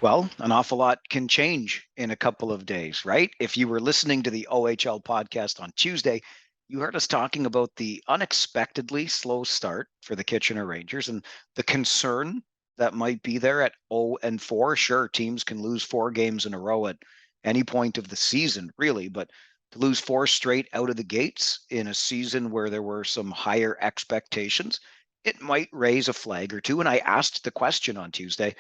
Well, an awful lot can change in a couple of days, right? If you were listening to the OHL podcast on Tuesday, you heard us talking about the unexpectedly slow start for the Kitchener Rangers and the concern that might be there at 0-4. Sure, teams can lose 4 games in a row at any point of the season, really, but to lose 4 straight out of the gates in a season where there were some higher expectations, it might raise a flag or two. And I asked the question on Tuesday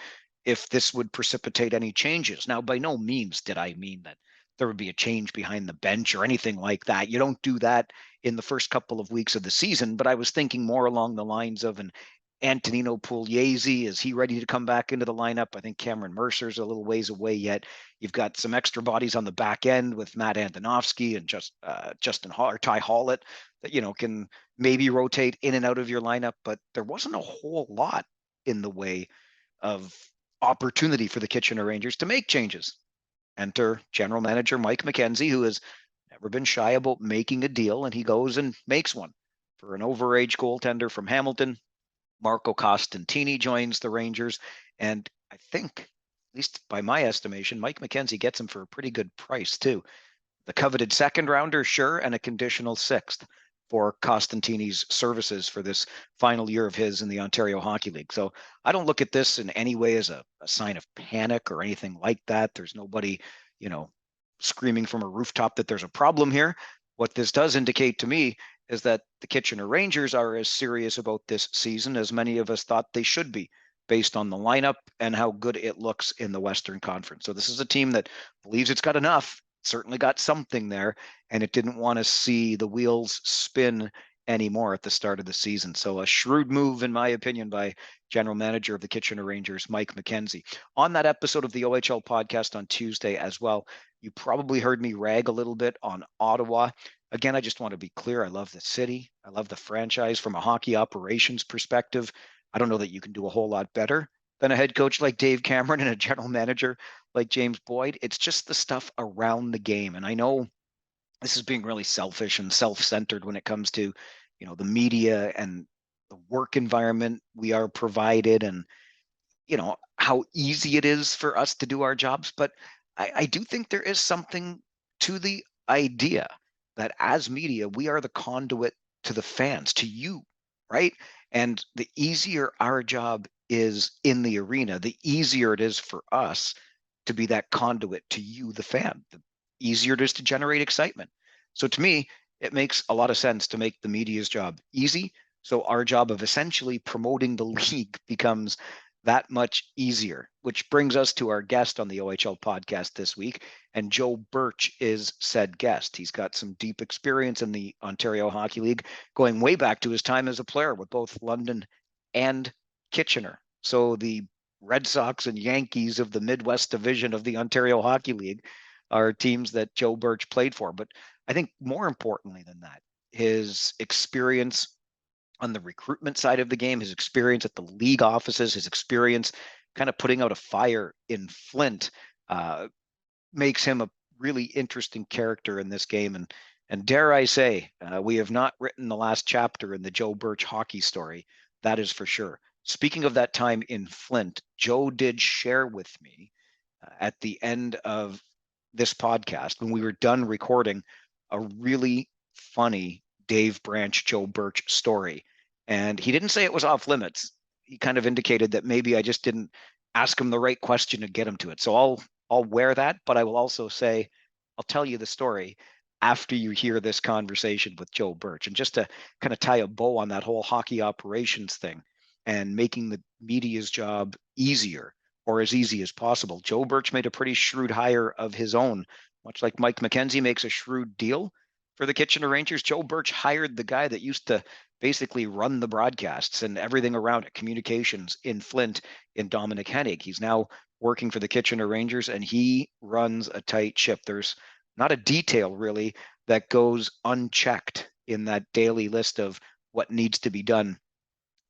if this would precipitate any changes. Now, by no means did I mean that there would be a change behind the bench or anything like that. You don't do that in the first couple of weeks of the season, but I was thinking more along the lines of an Antonino Pugliese. Is he ready to come back into the lineup? I think Cameron Mercer's a little ways away yet. You've got some extra bodies on the back end with Matt Antonovsky and Justin Hall or Ty Hallett that can maybe rotate in and out of your lineup, but there wasn't a whole lot in the way of opportunity for the Kitchener Rangers to make changes. Enter general manager Mike McKenzie, who has never been shy about making a deal, and he goes and makes one for an overage goaltender from Hamilton. Marco Costantini joins the Rangers, and I think, at least by my estimation, Mike McKenzie gets him for a pretty good price too. The coveted second rounder, sure, and a conditional sixth for Costantini's services for this final year of his in the Ontario Hockey League. So I don't look at this in any way as a sign of panic or anything like that. There's nobody, screaming from a rooftop that there's a problem here. What this does indicate to me is that the Kitchener Rangers are as serious about this season as many of us thought they should be, based on the lineup and how good it looks in the Western Conference. So this is a team that believes it's got enough, certainly got something there, and it didn't want to see the wheels spin anymore at the start of the season. So a shrewd move, in my opinion, by general manager of the Kitchener Rangers, Mike McKenzie. On that episode of the OHL podcast on Tuesday as well, you probably heard me rag a little bit on Ottawa. Again, I just want to be clear. I love the city. I love the franchise from a hockey operations perspective. I don't know that you can do a whole lot better than a head coach like Dave Cameron and a general manager like James Boyd. It's just the stuff around the game. And I know this is being really selfish and self-centered when it comes to, the media and the work environment we are provided and, how easy it is for us to do our jobs. But I do think there is something to the idea that as media, we are the conduit to the fans, to you, right? And the easier our job is in the arena, the easier it is for us to be that conduit to you, the fan. The easier it is to generate excitement. So to me, it makes a lot of sense to make the media's job easy. So our job of essentially promoting the league becomes that much easier, which brings us to our guest on the OHL podcast this week. And Joe Birch is said guest. He's got some deep experience in the Ontario Hockey League, going way back to his time as a player with both London and Kitchener. So the Red Sox and Yankees of the Midwest Division of the Ontario Hockey League are teams that Joe Birch played for. But I think more importantly than that, his experience on the recruitment side of the game, his experience at the league offices, his experience kind of putting out a fire in Flint makes him a really interesting character in this game. And dare I say, we have not written the last chapter in the Joe Birch hockey story. That is for sure. Speaking of that time in Flint, Joe did share with me at the end of this podcast, when we were done recording, a really funny Dave Branch, Joe Birch story. And he didn't say it was off limits. He kind of indicated that maybe I just didn't ask him the right question to get him to it. So I'll wear that, but I will also say, I'll tell you the story after you hear this conversation with Joe Birch. And just to kind of tie a bow on that whole hockey operations thing and making the media's job easier or as easy as possible, Joe Birch made a pretty shrewd hire of his own, much like Mike McKenzie makes a shrewd deal for the Kitchener Rangers. Joe Birch hired the guy that used to basically run the broadcasts and everything around it, communications in Flint, in Dominic Hennig. He's now working for the Kitchener Rangers, and he runs a tight ship. There's not a detail really that goes unchecked in that daily list of what needs to be done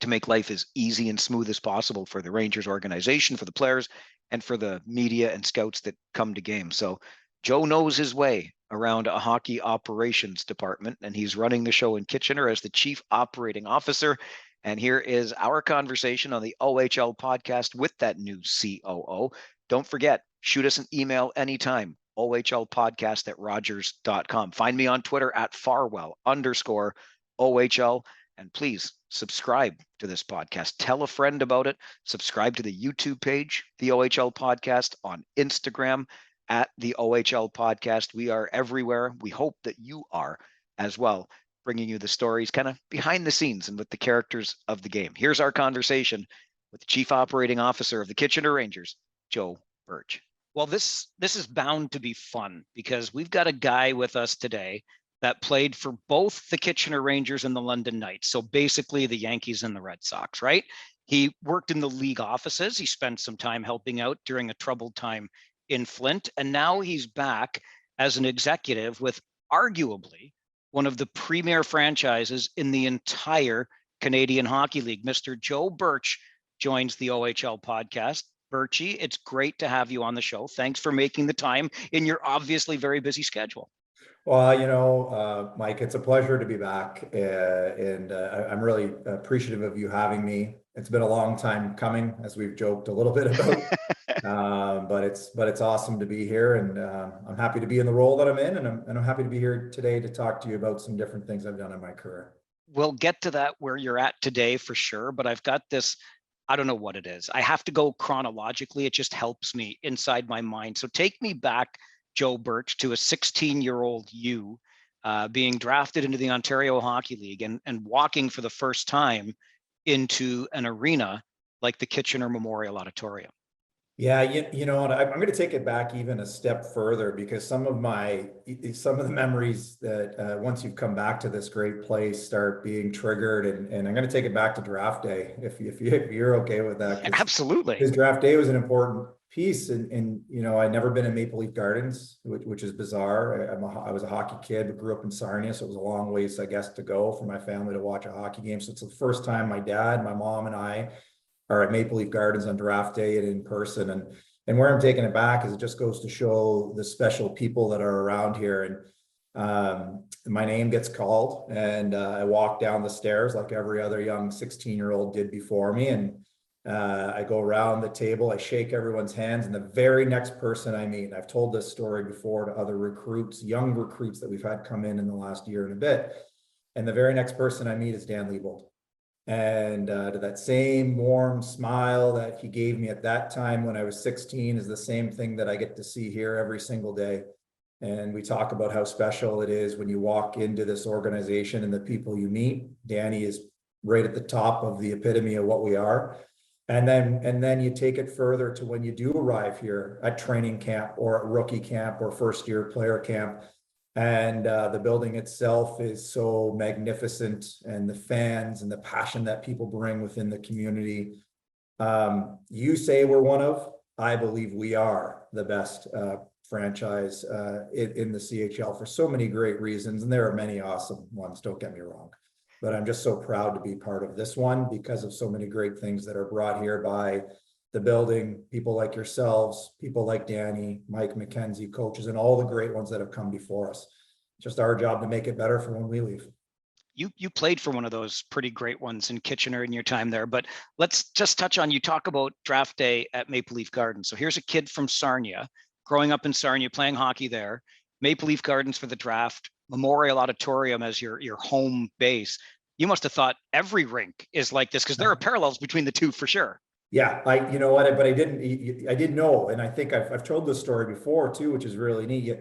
to make life as easy and smooth as possible for the Rangers organization, for the players, and for the media and scouts that come to games. So Joe knows his way around a hockey operations department, and he's running the show in Kitchener as the chief operating officer. And here is our conversation on the OHL podcast with that new COO, Don't forget, shoot us an email anytime, ohlpodcast@rogers.com. Find me on Twitter at Farwell_OHL. And please subscribe to this podcast. Tell a friend about it. Subscribe to the YouTube page, the OHL Podcast, on Instagram at the OHL Podcast. We are everywhere. We hope that you are as well, bringing you the stories kind of behind the scenes and with the characters of the game. Here's our conversation with the Chief Operating Officer of the Kitchener Rangers, Joe Birch. Well, this is bound to be fun because we've got a guy with us today that played for both the Kitchener Rangers and the London Knights. So basically the Yankees and the Red Sox, right? He worked in the league offices. He spent some time helping out during a troubled time in Flint. And now he's back as an executive with arguably one of the premier franchises in the entire Canadian Hockey League. Mr. Joe Birch joins the OHL Podcast. Birchie, it's great to have you on the show. Thanks for making the time in your obviously very busy schedule. Well, Mike, it's a pleasure to be back, and I'm really appreciative of you having me. It's been a long time coming, as we've joked a little bit about, but it's awesome to be here, and I'm happy to be in the role that I'm in, and I'm happy to be here today to talk to you about some different things I've done in my career. We'll get to that where you're at today for sure, but I've got this. I don't know what it is. I have to go chronologically. It just helps me inside my mind. So take me back, Joe Birch, to a 16-year-old you being drafted into the Ontario Hockey League and walking for the first time into an arena like the Kitchener Memorial Auditorium. Yeah, you know, and I'm going to take it back even a step further, because some of the memories that once you've come back to this great place start being triggered, and I'm going to take it back to draft day, if you're okay with that. Absolutely. Because draft day was an important piece, and you know, I'd never been in Maple Leaf Gardens, which is bizarre. I was a hockey kid, but grew up in Sarnia, so it was a long ways, I guess, to go for my family to watch a hockey game. So it's the first time my dad, my mom, and I are at Maple Leaf Gardens on draft day and in person. And where I'm taking it back is it just goes to show the special people that are around here. And my name gets called, and I walk down the stairs like every other young 16-year-old did before me. And I go around the table, I shake everyone's hands, and the very next person I meet, and I've told this story before to other recruits, young recruits that we've had come in the last year and a bit. And the very next person I meet is Dan Liebold. And to that same warm smile that he gave me at that time when I was 16 is the same thing that I get to see here every single day. And we talk about how special it is when you walk into this organization and the people you meet. Danny is right at the top of the epitome of what we are. And then you take it further to when you do arrive here at training camp or at rookie camp or first year player camp. And the building itself is so magnificent, and the fans and the passion that people bring within the community. You say we're one of, I believe we are the best franchise in the CHL for so many great reasons. And there are many awesome ones, don't get me wrong. But I'm just so proud to be part of this one because of so many great things that are brought here by the building, people like yourselves, people like Danny, Mike McKenzie, coaches, and all the great ones that have come before us. Just our job to make it better for when we leave. You played for one of those pretty great ones in Kitchener in your time there, but let's just touch on, you talk about draft day at Maple Leaf Gardens. So here's a kid from Sarnia, growing up in Sarnia, playing hockey there, Maple Leaf Gardens for the draft, Memorial Auditorium as your home base. You must have thought every rink is like this, because there are parallels between the two for sure. Yeah, you know what, but I didn't know. And I think I've told this story before too, which is really neat.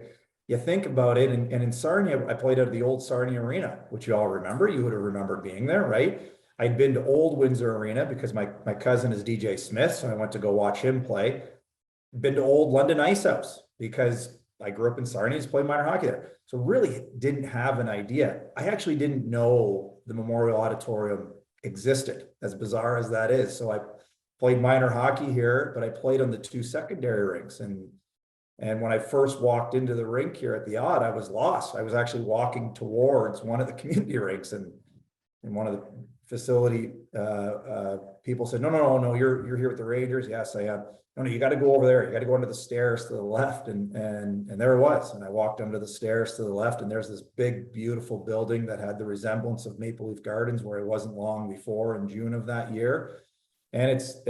You think about it, and in Sarnia, I played at the old Sarnia Arena, which you all remember. You would have remembered being there, right? I'd been to Old Windsor Arena because my cousin is DJ Smith, so I went to go watch him play. Been to Old London Ice House because I grew up in Sarnia and played minor hockey there. So really didn't have an idea. I actually didn't know the Memorial Auditorium existed, as bizarre as that is. So I played minor hockey here, but I played on the two secondary rinks. And when I first walked into the rink here at the Odd, I was lost. I was actually walking towards one of the community rinks, and one of the facility people said, no, you're here with the Rangers. Yes, I am. No, you got to go over there. You got to go under the stairs to the left. And there it was. And I walked under the stairs to the left, and there's this big, beautiful building that had the resemblance of Maple Leaf Gardens, where I wasn't long before in June of that year. And it's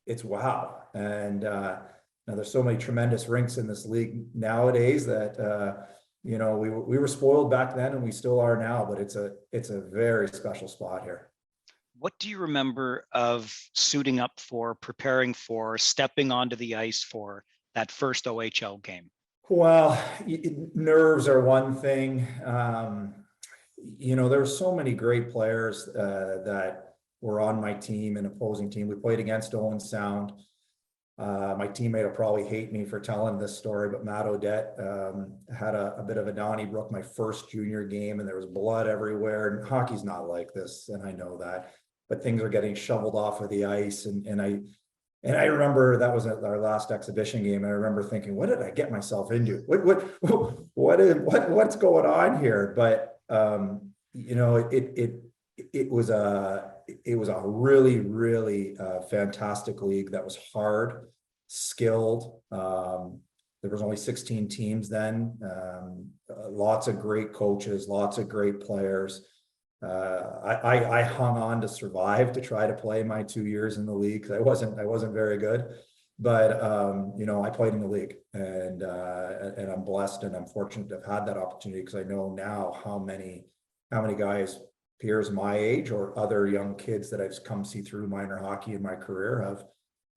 it's wow. And now there's so many tremendous rinks in this league nowadays that we were spoiled back then and we still are now, but it's a very special spot here. What do you remember of suiting up for, preparing for, stepping onto the ice for that first OHL game? Well, nerves are one thing. There were so many great players that were on my team and opposing team. We played against Owen Sound. My teammate will probably hate me for telling this story, but Matt Odette had a bit of a Donnybrook my first junior game, and there was blood everywhere. And hockey's not like this, and I know that, but things are getting shoveled off of the ice, and I remember that was our last exhibition game, and I remember thinking, what did I get myself into? What's going on here? But it was a really, really fantastic league that was hard, skilled. There was only 16 teams then. Lots of great coaches, lots of great players. I hung on to survive to try to play my 2 years in the league because I wasn't very good, but I played in the league, and I'm blessed and I'm fortunate to have had that opportunity, because I know now how many guys, peers my age or other young kids that I've come see through minor hockey in my career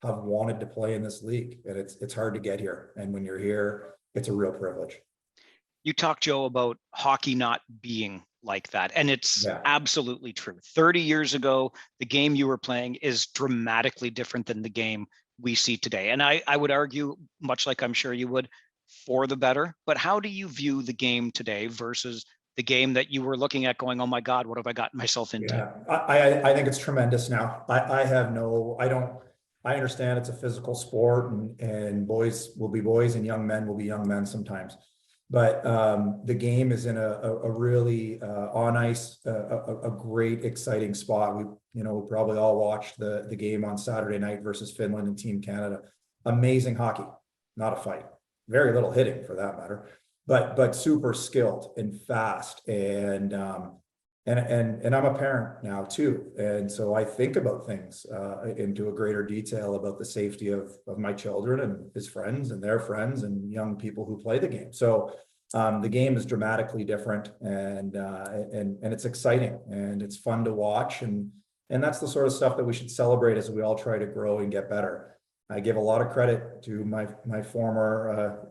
have wanted to play in this league, and it's hard to get here, and when you're here, it's a real privilege. You talked, Joe, about hockey not being like that. And it's Yeah. absolutely true. 30 years ago, the game you were playing is dramatically different than the game we see today. And I would argue, much like I'm sure you would, for the better. But how do you view the game today versus the game that you were looking at going, oh my God, what have I gotten myself into? Yeah, I think it's tremendous now. I understand it's a physical sport, and boys will be boys and young men will be young men sometimes. But the game is in a really on ice, a great, exciting spot. We probably all watched the game on Saturday night versus Finland and Team Canada. Amazing hockey, not a fight. Very little hitting for that matter, but super skilled and fast. And I'm a parent now too, and so I think about things into a greater detail about the safety of my children and his friends and their friends and young people who play the game. So the game is dramatically different, and it's exciting and it's fun to watch, and that's the sort of stuff that we should celebrate as we all try to grow and get better. I give a lot of credit to my former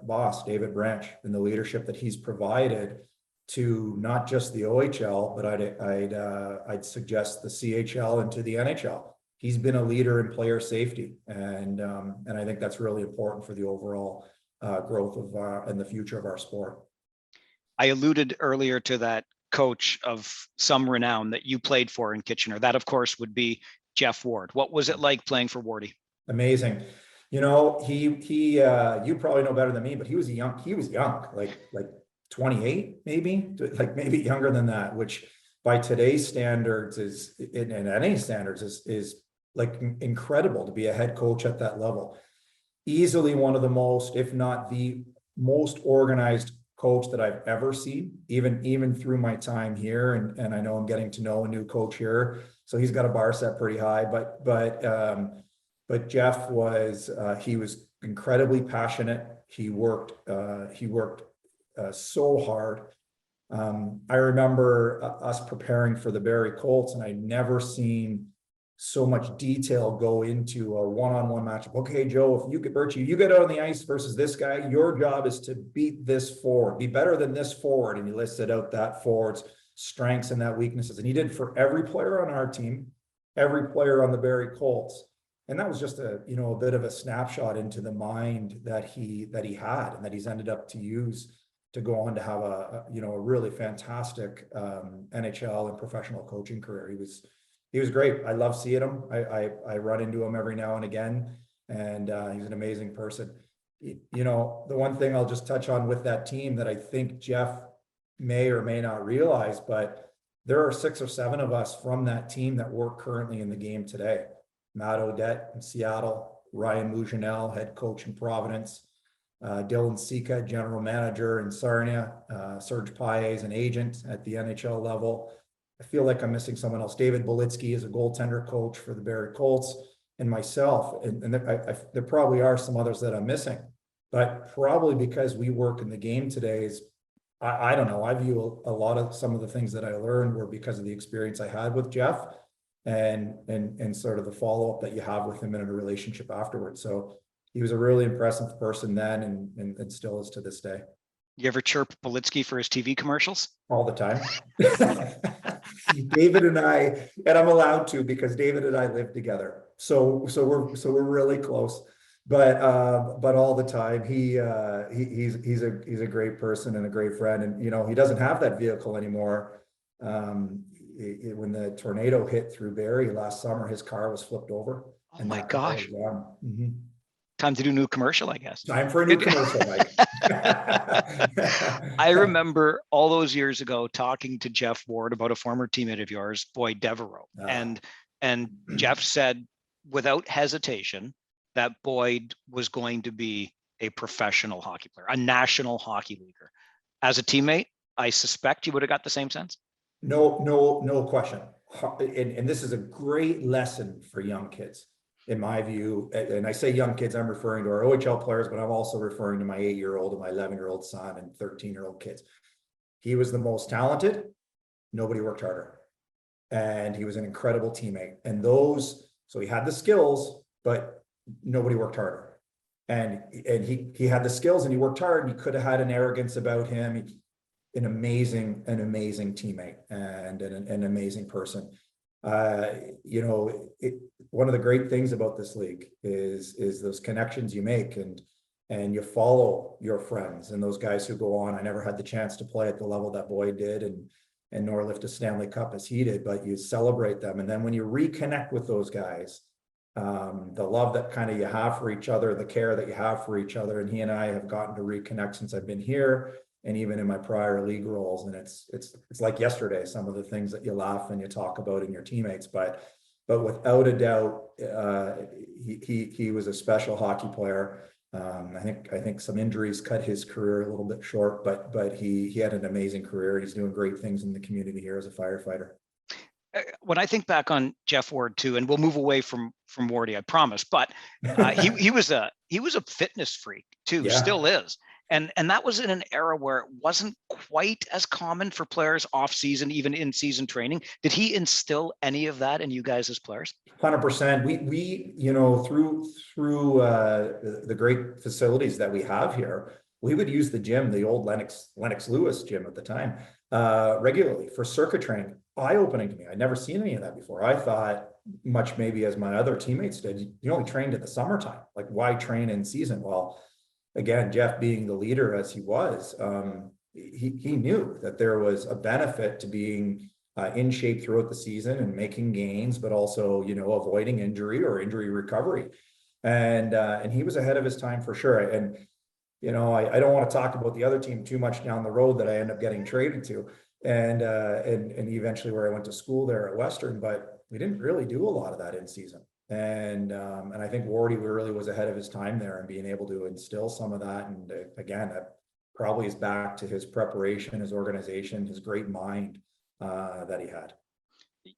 boss, David Branch, and the leadership that he's provided to not just the OHL, but I'd suggest the CHL and to the NHL. He's been a leader in player safety, and I think that's really important for the overall growth of and the future of our sport. I alluded earlier to that coach of some renown that you played for in Kitchener. That, of course, would be Jeff Ward. What was it like playing for Wardy? Amazing. He you probably know better than me, but he was young, like 28, maybe younger than that, which by today's standards and any standards is like incredible to be a head coach at that level. Easily one of the most, if not the most organized coach that I've ever seen, even through my time here. And I know I'm getting to know a new coach here, so he's got a bar set pretty high, but Jeff was, he was incredibly passionate. He worked so hard. I remember us preparing for the Barrie Colts, and I'd never seen so much detail go into a one-on-one matchup. Okay, Joe, if you get Birchie, you get out on the ice versus this guy, your job is to beat this forward, be better than this forward. And he listed out that forward's strengths and that weaknesses. And he did for every player on our team, every player on the Barrie Colts. And that was just a bit of a snapshot into the mind that he had, and that he's ended up to use to go on to have a really fantastic NHL and professional coaching career. He was great. I love seeing him. I run into him every now and again, and he's an amazing person. The one thing I'll just touch on with that team that I think Jeff may or may not realize, but there are 6 or 7 of us from that team that work currently in the game today. Matt Odette in Seattle, Ryan Mougenel, head coach in Providence, Dylan Sika, general manager in Sarnia, Serge Paez, an agent at the NHL level. I feel like I'm missing someone else. David Bolitsky is a goaltender coach for the Barrie Colts. and myself, and there probably are some others that I'm missing, but probably because we work in the game today is, I don't know, I view a lot of some of the things that I learned were because of the experience I had with Jeff and sort of the follow-up that you have with him in a relationship afterwards. So he was a really impressive person then and still is to this day. You ever chirp Politsky for his TV commercials? All the time. David and I, and I'm allowed to because David and I live together. So we're really close. But all the time he's a great person and a great friend. And you know, he doesn't have that vehicle anymore. When the tornado hit through Barrie last summer, his car was flipped over. Oh my gosh. Mm-hmm. Time to do a new commercial, I guess. Time for a new commercial, Mike. I remember all those years ago talking to Jeff Ward about a former teammate of yours, Boyd Devereaux. And Jeff said without hesitation that Boyd was going to be a professional hockey player, a national hockey leaguer. As a teammate, I suspect you would have got the same sense. No question. And this is a great lesson for young kids. In my view, and I say young kids, I'm referring to our OHL players, but I'm also referring to my 8-year-old and my 11-year-old son and 13-year-old kids. He was the most talented. Nobody worked harder. And he was an incredible teammate. And so he had the skills, but nobody worked harder. And he had the skills and he worked hard. And he could have had an arrogance about him. An amazing teammate and an amazing person. You know, one of the great things about this league is those connections you make and you follow your friends and those guys who go on. I never had the chance to play at the level that Boyd did and nor lift a Stanley Cup as he did, but you celebrate them. And then when you reconnect with those guys, the love that kind of you have for each other, the care that you have for each other. And he and I have gotten to reconnect since I've been here. And even in my prior league roles, and it's like yesterday, some of the things that you laugh and you talk about in your teammates, but without a doubt, he was a special hockey player. I think some injuries cut his career a little bit short, but he had an amazing career. He's doing great things in the community here as a firefighter. When I think back on Jeff Ward too, and we'll move away from Wardy, I promise, but he was a fitness freak too, yeah. Still is. And that was in an era where it wasn't quite as common for players off season, even in season training. Did he instill any of that in you guys as players? 100%. We you know, through the great facilities that we have here, we would use the gym, the old Lennox Lewis gym at the time, regularly for circuit training. Eye-opening to me. I'd never seen any of that before. I thought, much maybe as my other teammates did, you only trained in the summertime. Like, why train in season? Well, again, Jeff being the leader as he was, he knew that there was a benefit to being in shape throughout the season and making gains, but also, you know, avoiding injury or injury recovery. And he was ahead of his time for sure. And, you know, I don't want to talk about the other team too much down the road that I end up getting traded to. And eventually where I went to school there at Western, but we didn't really do a lot of that in season. And I think Wardy really was ahead of his time there and being able to instill some of that. And again, that probably is back to his preparation, his organization, his great mind that he had.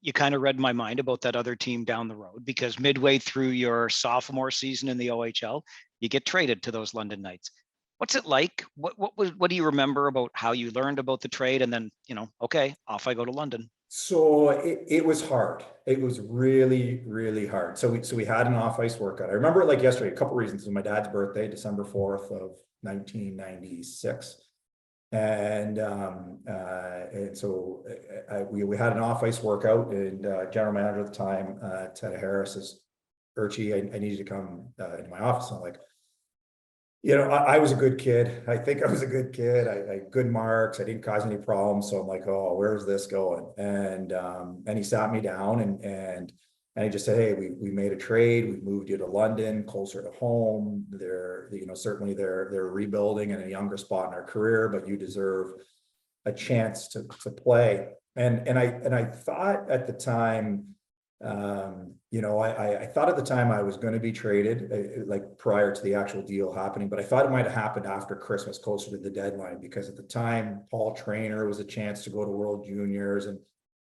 You kind of read my mind about that other team down the road, because midway through your sophomore season in the OHL, you get traded to those London Knights. What's it like? What do you remember about how you learned about the trade? And then, you know, okay, off I go to London. So it was hard. It was really, really hard. So we had an off-ice workout. I remember it like yesterday, a couple of reasons. It was my dad's birthday, December 4th of 1996. And so we had an off-ice workout, and general manager at the time, Ted Harris, says, Birchie, I need you to come into my office. I'm like, you know, I was a good kid. I think I was a good kid. I had good marks. I didn't cause any problems. So I'm like, oh, where's this going? And he sat me down and he just said, hey, we made a trade. We moved you to London, closer to home. Certainly they're rebuilding in a younger spot in our career, but you deserve a chance to play. And I thought at the time, I thought at the time I was going to be traded, like prior to the actual deal happening, but I thought it might have happened after Christmas, closer to the deadline, because at the time, Paul Traynor was a chance to go to World Juniors and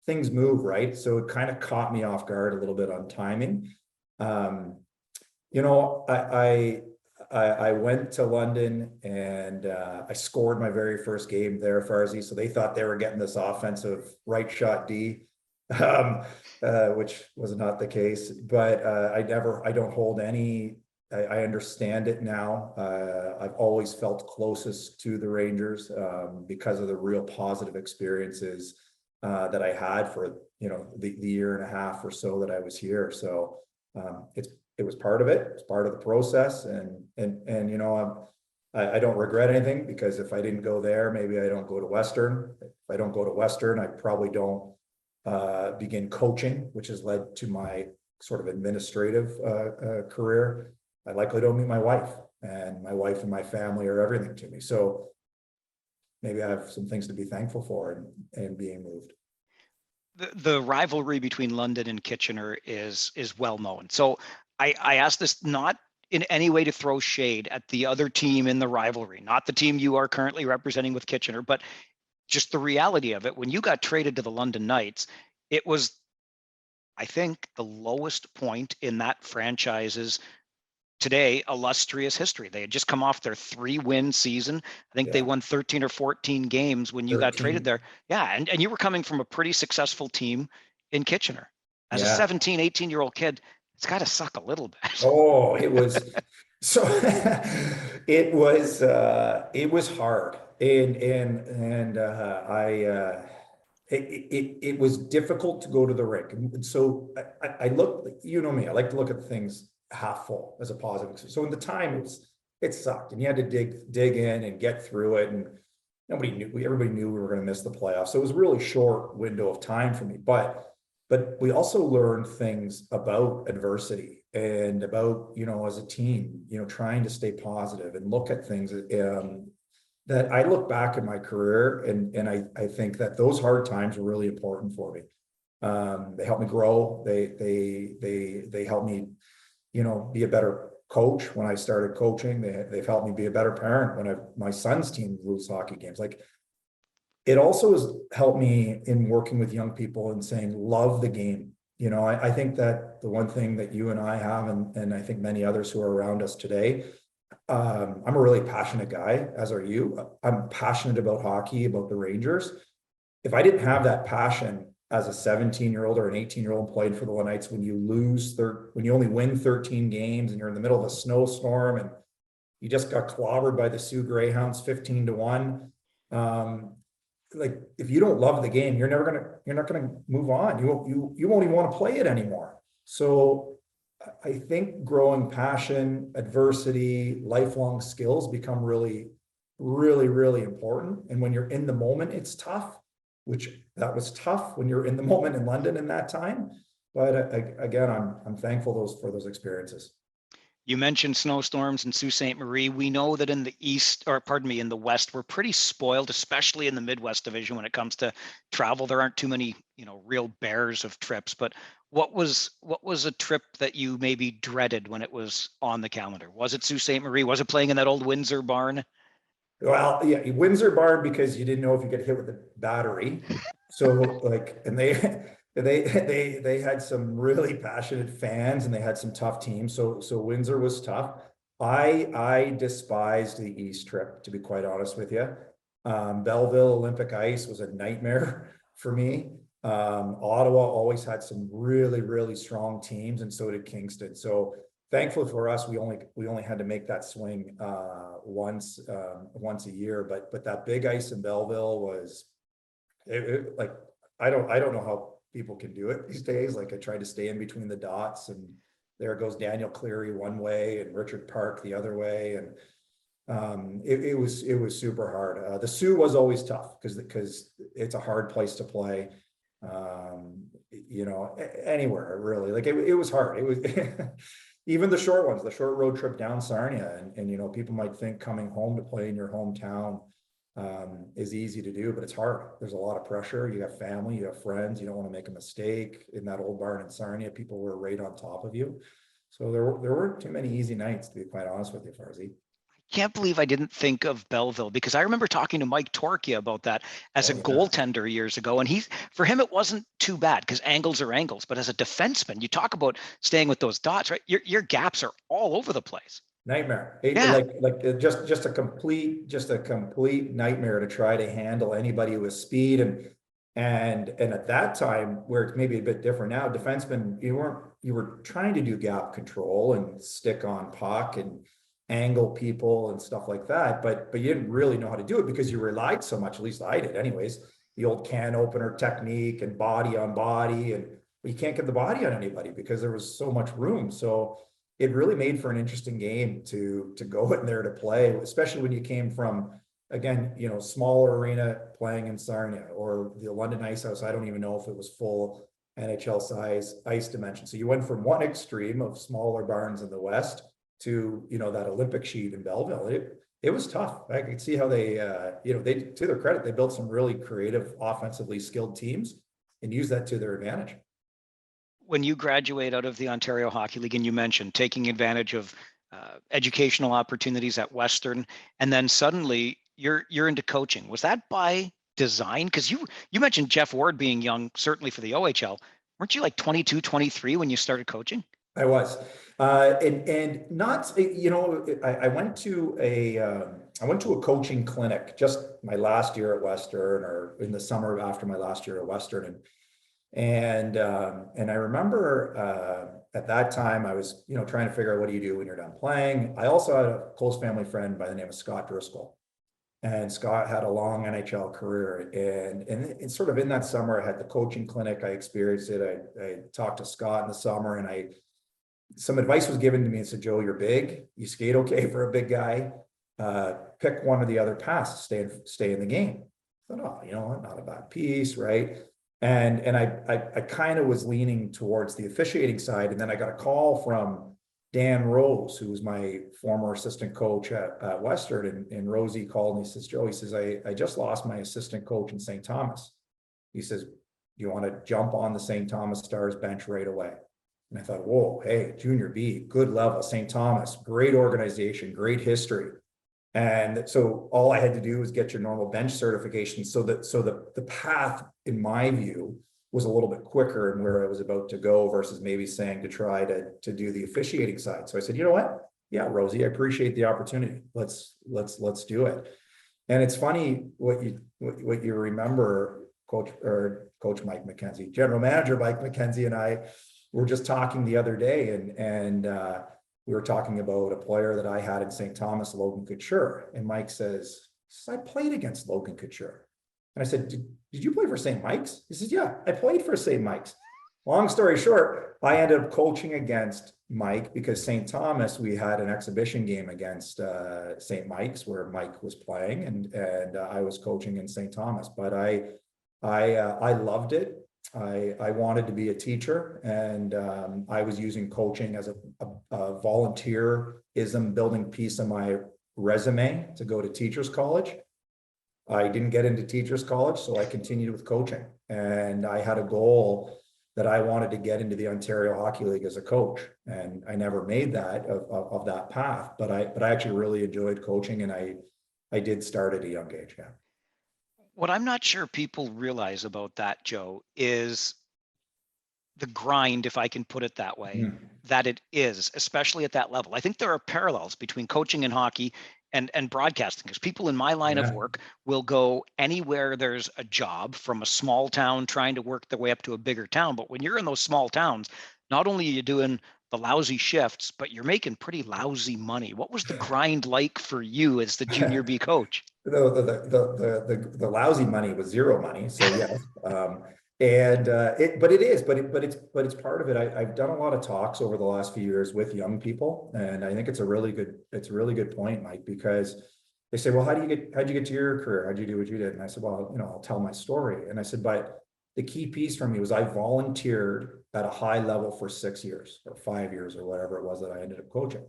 things move, right? So it kind of caught me off guard a little bit on timing. You know, I went to London and I scored my very first game there, Farzy. So they thought they were getting this offensive right shot D, which was not the case. But I don't hold any. I understand it now. I've always felt closest to the Rangers because of the real positive experiences that I had for the year and a half or so that I was here. So it was part of it. It's part of the process, and I don't regret anything, because if I didn't go there, maybe I don't go to Western. If I don't go to Western, I probably don't begin coaching, which has led to my sort of administrative career. I likely don't meet my wife, and my family are everything to me. So maybe I have some things to be thankful for and being moved. The rivalry between London and Kitchener is well known. So I asked this not in any way to throw shade at the other team in the rivalry, not the team you are currently representing with Kitchener, but just the reality of it. When you got traded to the London Knights, it was, I think, the lowest point in that franchise's today illustrious history. They had just come off their 3-win season. I think they won 13 or 14 games when you got traded there. Yeah. And you were coming from a pretty successful team in Kitchener. As a 17, 18-year-old kid, it's got to suck a little bit. Oh, it was so it was hard. And it was difficult to go to the rink. And so I look, you know me, I like to look at things half full as a positive. So in the time it sucked, and you had to dig in and get through it. And everybody knew we were going to miss the playoffs. So it was a really short window of time for me. But we also learned things about adversity and about, as a team, trying to stay positive and look at things that I look back at my career, and I think that those hard times were really important for me. They helped me grow. They helped me, be a better coach when I started coaching. They've helped me be a better parent when my son's team lose hockey games. Like, it also has helped me in working with young people and saying, love the game. I think that the one thing that you and I have, and I think many others who are around us today, I'm a really passionate guy, as are you. I'm passionate about hockey, about the Rangers. If I didn't have that passion as a 17-year-old or an 18-year-old playing for the Knights, when you only win 13 games and you're in the middle of a snowstorm and you just got clobbered by the Sioux Greyhounds 15-1, like, if you don't love the game, you're not gonna move on. You won't even want to play it anymore. So I think growing passion, adversity, lifelong skills become really, really, really important. And when you're in the moment, it's tough, which that was tough when you're in the moment in London in that time. But again, I'm thankful for those experiences. You mentioned snowstorms in Sault Ste. Marie. We know that in the West, we're pretty spoiled, especially in the Midwest division when it comes to travel. There aren't too many, real bears of trips. But what was a trip that you maybe dreaded when it was on the calendar? Was it Sault Ste. Marie? Was it playing in that old Windsor barn? Well, yeah, Windsor barn, because you didn't know if you get hit with a battery. So and they had some really passionate fans, and they had some tough teams. So Windsor was tough. I despised the East trip, to be quite honest with you. Belleville Olympic Ice was a nightmare for me. Ottawa always had some really, really strong teams, and so did Kingston. So thankfully for us, we only had to make that swing once a year. But that big ice in Belleville was like, I don't know how people can do it these days. Like, I tried to stay in between the dots, and there goes Daniel Cleary one way and Richard Park the other way, and it was super hard. The Sioux was always tough because it's a hard place to play. Anywhere really, like it was hard. It was even the short ones, the short road trip down Sarnia, and people might think coming home to play in your hometown is easy to do, but it's hard. There's a lot of pressure. You have family, you have friends, you don't want to make a mistake. In that old barn in Sarnia, people were right on top of you. So there weren't too many easy nights, to be quite honest with you, Farzy. can't believe I didn't think of Belleville, because I remember talking to Mike Torquia about that as a Oh, yeah. goaltender years ago. And for him, it wasn't too bad because angles are angles. But as a defenseman, you talk about staying with those dots, right? Your gaps are all over the place. Nightmare. Yeah. Just a complete nightmare to try to handle anybody with speed. And at that time, where it's maybe a bit different now, defensemen, you were trying to do gap control and stick on puck and angle people and stuff like that, but you didn't really know how to do it because you relied so much, at least I did anyways, the old can opener technique and body on body, and you can't get the body on anybody because there was so much room. So it really made for an interesting game to go in there to play, especially when you came from, again, smaller arena playing in Sarnia or the London Ice House. I don't even know if it was full NHL size ice dimension. So you went from one extreme of smaller barns in the West to, that Olympic sheet in Belleville. It was tough. I could see how they, they, to their credit, they built some really creative, offensively skilled teams and used that to their advantage. When you graduate out of the Ontario Hockey League, and you mentioned taking advantage of educational opportunities at Western, and then suddenly you're into coaching. Was that by design? Because you mentioned Jeff Ward being young, certainly for the OHL. Weren't you like 22, 23 when you started coaching? I was, and not, I went to a coaching clinic just my last year at Western, or in the summer after my last year at Western, and I remember at that time I was trying to figure out what do you do when you're done playing. I also had a close family friend by the name of Scott Driscoll, and Scott had a long NHL career, and sort of in that summer I had the coaching clinic. I experienced it. I talked to Scott in the summer, and some advice was given to me and said, Joe, you're big, you skate okay for a big guy. Pick one or the other pass to stay in the game. I thought, oh, not a bad piece, right? And I kind of was leaning towards the officiating side, and then I got a call from Dan Rose, who was my former assistant coach at Western, and Rosie called me. He says, Joe, he says, I just lost my assistant coach in St. Thomas. He says, do you want to jump on the St. Thomas Stars bench right away? And I thought, whoa, hey, junior B, good level, St. Thomas, great organization, great history. And so all I had to do was get your normal bench certification. So the path, in my view, was a little bit quicker in where I was about to go versus maybe saying to try to do the officiating side. So I said, you know what? Yeah, Rosie, I appreciate the opportunity. Let's do it. And it's funny what you remember, Coach Mike McKenzie, General Manager Mike McKenzie, and I were just talking the other day, and we were talking about a player that I had in St. Thomas, Logan Couture. And Mike says, I played against Logan Couture. And I said, did you play for St. Mike's? He says, yeah, I played for St. Mike's. Long story short, I ended up coaching against Mike because St. Thomas, we had an exhibition game against St. Mike's where Mike was playing, and I was coaching in St. Thomas. But I loved it. I wanted to be a teacher, and I was using coaching as a volunteerism building piece of my resume to go to teachers college. I didn't get into teachers college, so I continued with coaching, and I had a goal that I wanted to get into the Ontario Hockey League as a coach, and I never made that of that path, but I actually really enjoyed coaching, and I did start at a young age. Yeah. What I'm not sure people realize about that, Joe, is the grind, if I can put it that way, that it is, especially at that level. I think there are parallels between coaching and hockey and broadcasting, because people in my line of work will go anywhere there's a job, from a small town trying to work their way up to a bigger town. But when you're in those small towns, not only are you doing the lousy shifts, but you're making pretty lousy money. What was the grind like for you as the junior B coach? The lousy money was zero money. So yes. But it's part of it. I've done a lot of talks over the last few years with young people, and I think it's a really good point, Mike, because they say, well, how'd you get to your career? How'd you do what you did? And I said, well, I'll tell my story. And I said, but the key piece for me was I volunteered at a high level for 6 years or 5 years or whatever it was that I ended up coaching.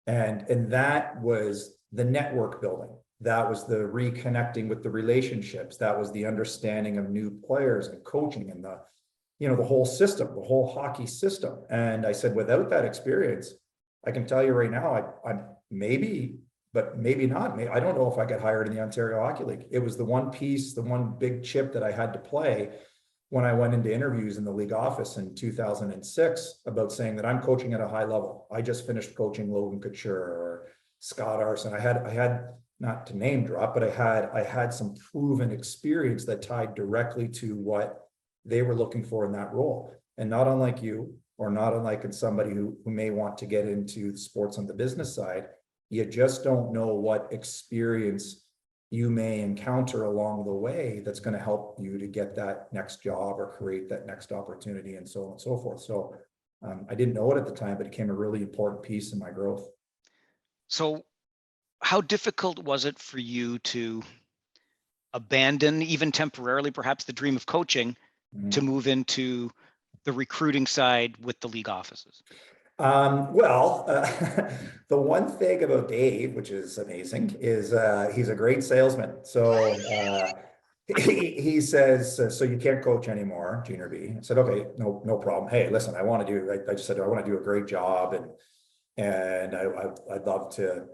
And that was the network building. That was the reconnecting with the relationships. That was the understanding of new players and coaching and the whole system, the whole hockey system. And I said, without that experience, I can tell you right now, I'm maybe but maybe not. I don't know if I got hired in the Ontario Hockey League. It was the one piece, the one big chip that I had to play when I went into interviews in the league office in 2006 about saying that I'm coaching at a high level. I just finished coaching Logan Couture or Scott Arson. I had not to name drop, but I had some proven experience that tied directly to what they were looking for in that role. And not unlike you, or not unlike somebody who may want to get into sports on the business side, you just don't know what experience you may encounter along the way that's going to help you to get that next job or create that next opportunity, and so on and so forth. So I didn't know it at the time, but it became a really important piece in my growth. So how difficult was it for you to abandon, even temporarily, perhaps the dream of coaching, to move into the recruiting side with the league offices? The one thing about Dave, which is amazing, is he's a great salesman. So he says, so you can't coach anymore, junior B. I said, okay, no problem. Hey, listen, I just said, I want to do a great job, and I'd love to,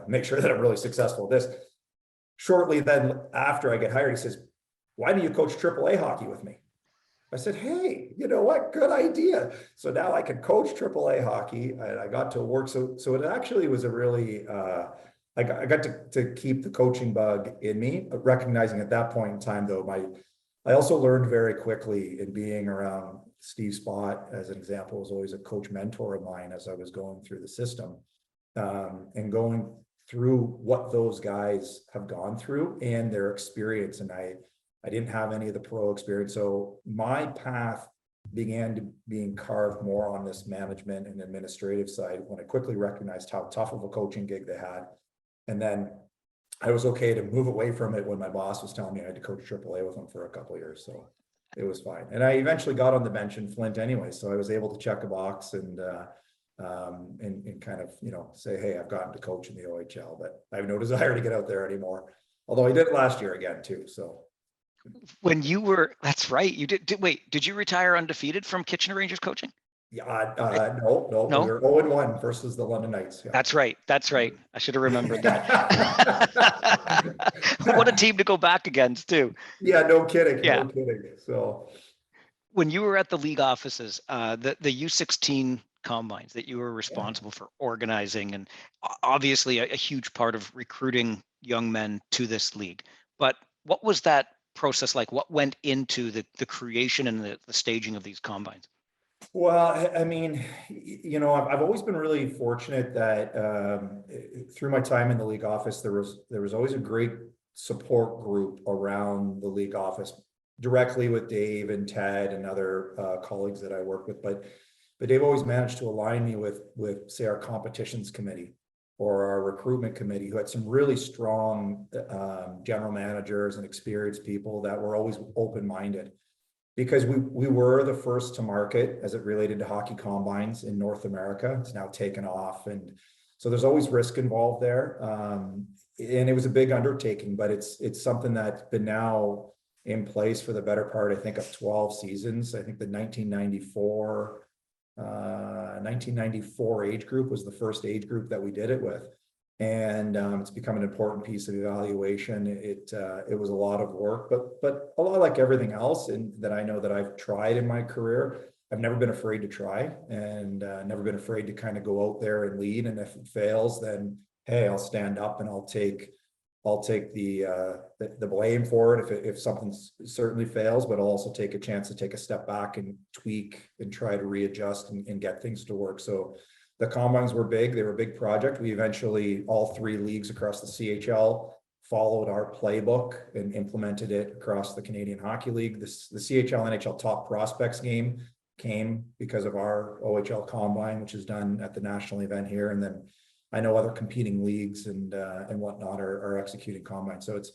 make sure that I'm really successful at this. Shortly then, after I get hired, he says, why don't you coach AAA hockey with me? I said, hey, you know what? Good idea. So now I can coach AAA hockey, and I got to work. So it actually was a really, I got to keep the coaching bug in me, recognizing at that point in time, though, I also learned very quickly in being around Steve Spott, as an example, was always a coach mentor of mine as I was going through the system, and going through what those guys have gone through and their experience. And I didn't have any of the pro experience. So my path began to being carved more on this management and administrative side when I quickly recognized how tough of a coaching gig they had. And then I was okay to move away from it when my boss was telling me I had to coach AAA with him for a couple of years. So it was fine. And I eventually got on the bench in Flint anyway. So I was able to check a box and kind of, say, hey, I've gotten to coach in the OHL, but I have no desire to get out there anymore. Although I did it last year again too. So when you were, that's right, you wait, did you retire undefeated from Kitchener Rangers coaching? Yeah, no, we were 0-1 versus the London Knights. Yeah. That's right. I should have remembered that. What a team to go back against too. Yeah, no kidding. Yeah. No kidding. So when you were at the league offices, the U16 combines that you were responsible for organizing, and obviously a huge part of recruiting young men to this league. But what was that process like? What went into the creation and the staging of these combines? Well, I mean, I've always been really fortunate that through my time in the league office, there was always a great support group around the league office, directly with Dave and Ted and other colleagues that I work with. But Dave always managed to align me with say our competitions committee or our recruitment committee, who had some really strong general managers and experienced people that were always open-minded. Because we were the first to market as it related to hockey combines in North America. It's now taken off. And so there's always risk involved there. And it was a big undertaking, but it's something that's been now in place for the better part, I think, of 12 seasons. I think the 1994 age group was the first age group that we did it with. And it's become an important piece of evaluation. It was a lot of work, but a lot like everything else that I know that I've tried in my career, I've never been afraid to try, and never been afraid to kind of go out there and lead. And if it fails, then hey, I'll stand up and I'll take the blame for it if something certainly fails, but I'll also take a chance to take a step back and tweak and try to readjust and get things to work. So the combines were big. They were a big project. We eventually, all three leagues across the CHL followed our playbook and implemented it across the Canadian Hockey League. The CHL NHL top prospects game came because of our OHL combine, which is done at the national event here. And then I know other competing leagues and whatnot are executing combine. So it's,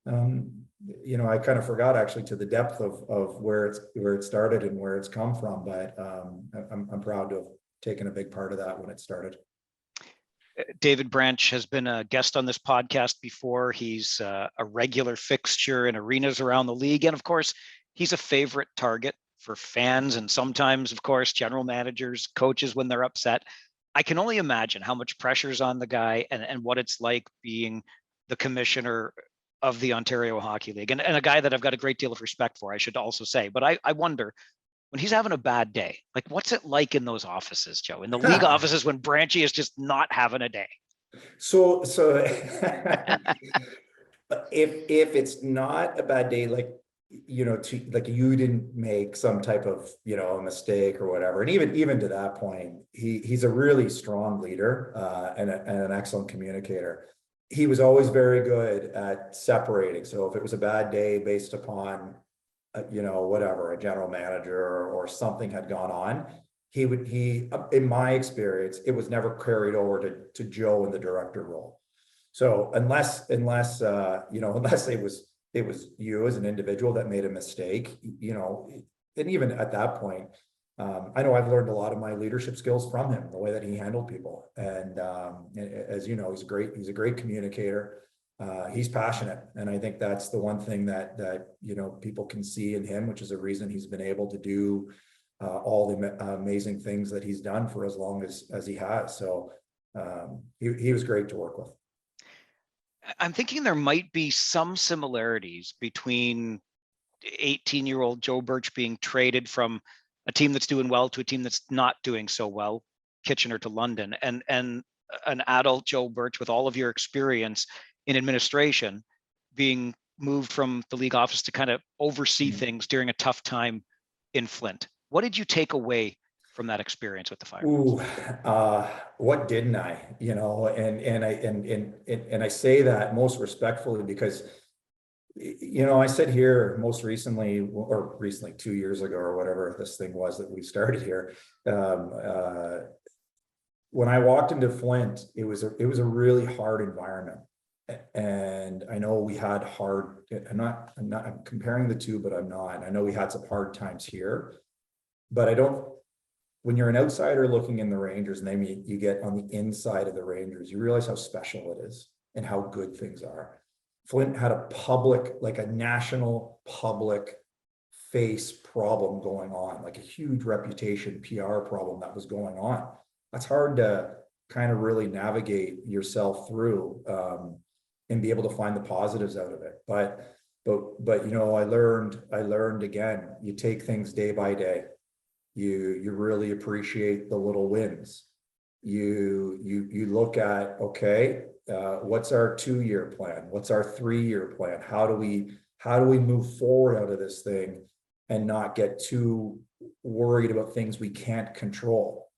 I kind of forgot actually to the depth of where it started and where it's come from, but I'm proud to have taken a big part of that when it started. David Branch has been a guest on this podcast before. He's a regular fixture in arenas around the league. And of course, he's a favorite target for fans and sometimes, of course, general managers, coaches when they're upset. I can only imagine how much pressure's on the guy and what it's like being the commissioner of the Ontario Hockey League, and a guy that I've got a great deal of respect for, I should also say. But I wonder, when he's having a bad day, like what's it like in those offices, Joe, in the league offices when Branchy is just not having a day? So if it's not a bad day, like, like you didn't make some type of, a mistake or whatever. And even to that point, he's a really strong leader, and an excellent communicator. He was always very good at separating. So if it was a bad day based upon, whatever, a general manager or something had gone on, in my experience, it was never carried over to Joe in the director role. So unless unless it was you as an individual that made a mistake, and even at that point, I know I've learned a lot of my leadership skills from him, the way that he handled people. And as you know, he's a great communicator. He's passionate. And I think that's the one thing that people can see in him, which is a reason he's been able to do all the amazing things that he's done for as long as he has. So he was great to work with. I'm thinking there might be some similarities between 18-year-old Joe Birch being traded from a team that's doing well to a team that's not doing so well, Kitchener to London, and an adult Joe Birch with all of your experience in administration being moved from the league office to kind of oversee things during a tough time in Flint. What did you take away from that experience with the Fire? Ooh, what didn't I? And I say that most respectfully because, I said here most recently, 2 years ago or whatever this thing was that we started here. When I walked into Flint, it was a really hard environment, and I know we had hard. I'm comparing the two, but I'm not. I know we had some hard times here, but I don't. When you're an outsider looking in the Rangers, and then you get on the inside of the Rangers, you realize how special it is and how good things are. Flint had a national public face problem going on, like a huge reputation PR problem that was going on. That's hard to kind of really navigate yourself through, and be able to find the positives out of it. But I learned again, you take things day by day. You really appreciate the little wins. You look at, okay, what's our 2-year plan? What's our 3-year plan? How do we move forward out of this thing and not get too worried about things we can't control?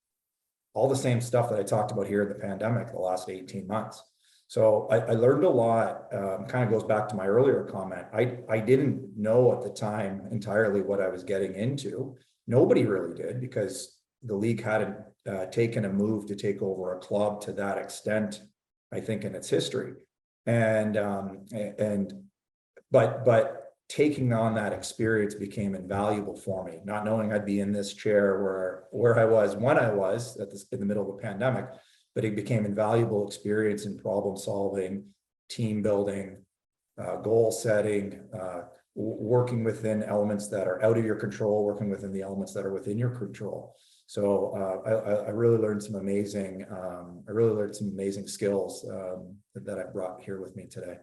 All the same stuff that I talked about here in the pandemic, the last 18 months. So I learned a lot. Kind of goes back to my earlier comment. I didn't know at the time entirely what I was getting into. Nobody really did, because the league hadn't taken a move to take over a club to that extent, I think, in its history. But taking on that experience became invaluable for me, not knowing I'd be in this chair where I was when I was in the middle of a pandemic, but it became invaluable experience in problem solving, team building, goal setting, working within elements that are out of your control, working within the elements that are within your control. So I really learned some amazing, skills that I brought here with me today.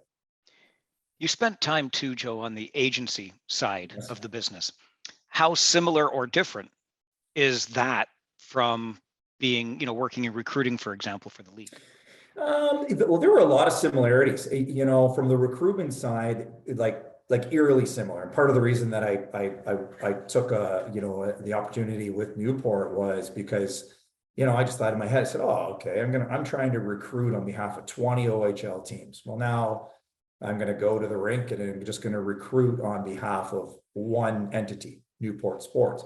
You spent time too, Joe, on the agency side of the business. How similar or different is that from being, working in recruiting, for example, for the league? Well, there were a lot of similarities, from the recruitment side, like eerily similar. And part of the reason that I took the opportunity with Newport was because, I just thought in my head, I said, oh, okay, I'm trying to recruit on behalf of 20 OHL teams. Well, now I'm going to go to the rink and I'm just going to recruit on behalf of one entity, Newport Sports.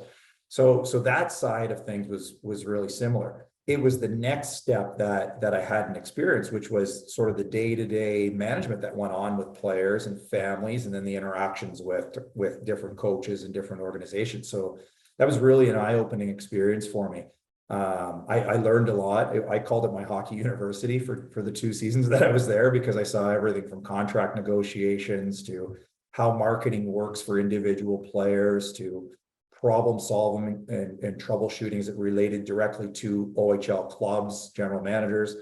So that side of things was really similar. It was the next step that I hadn't experienced, which was sort of the day-to-day management that went on with players and families, and then the interactions with different coaches and different organizations. So that was really an eye-opening experience for me. I learned a lot. I called it my hockey university for the 2 seasons that I was there, because I saw everything from contract negotiations to how marketing works for individual players, to problem solving and troubleshooting as it related directly to OHL clubs, general managers.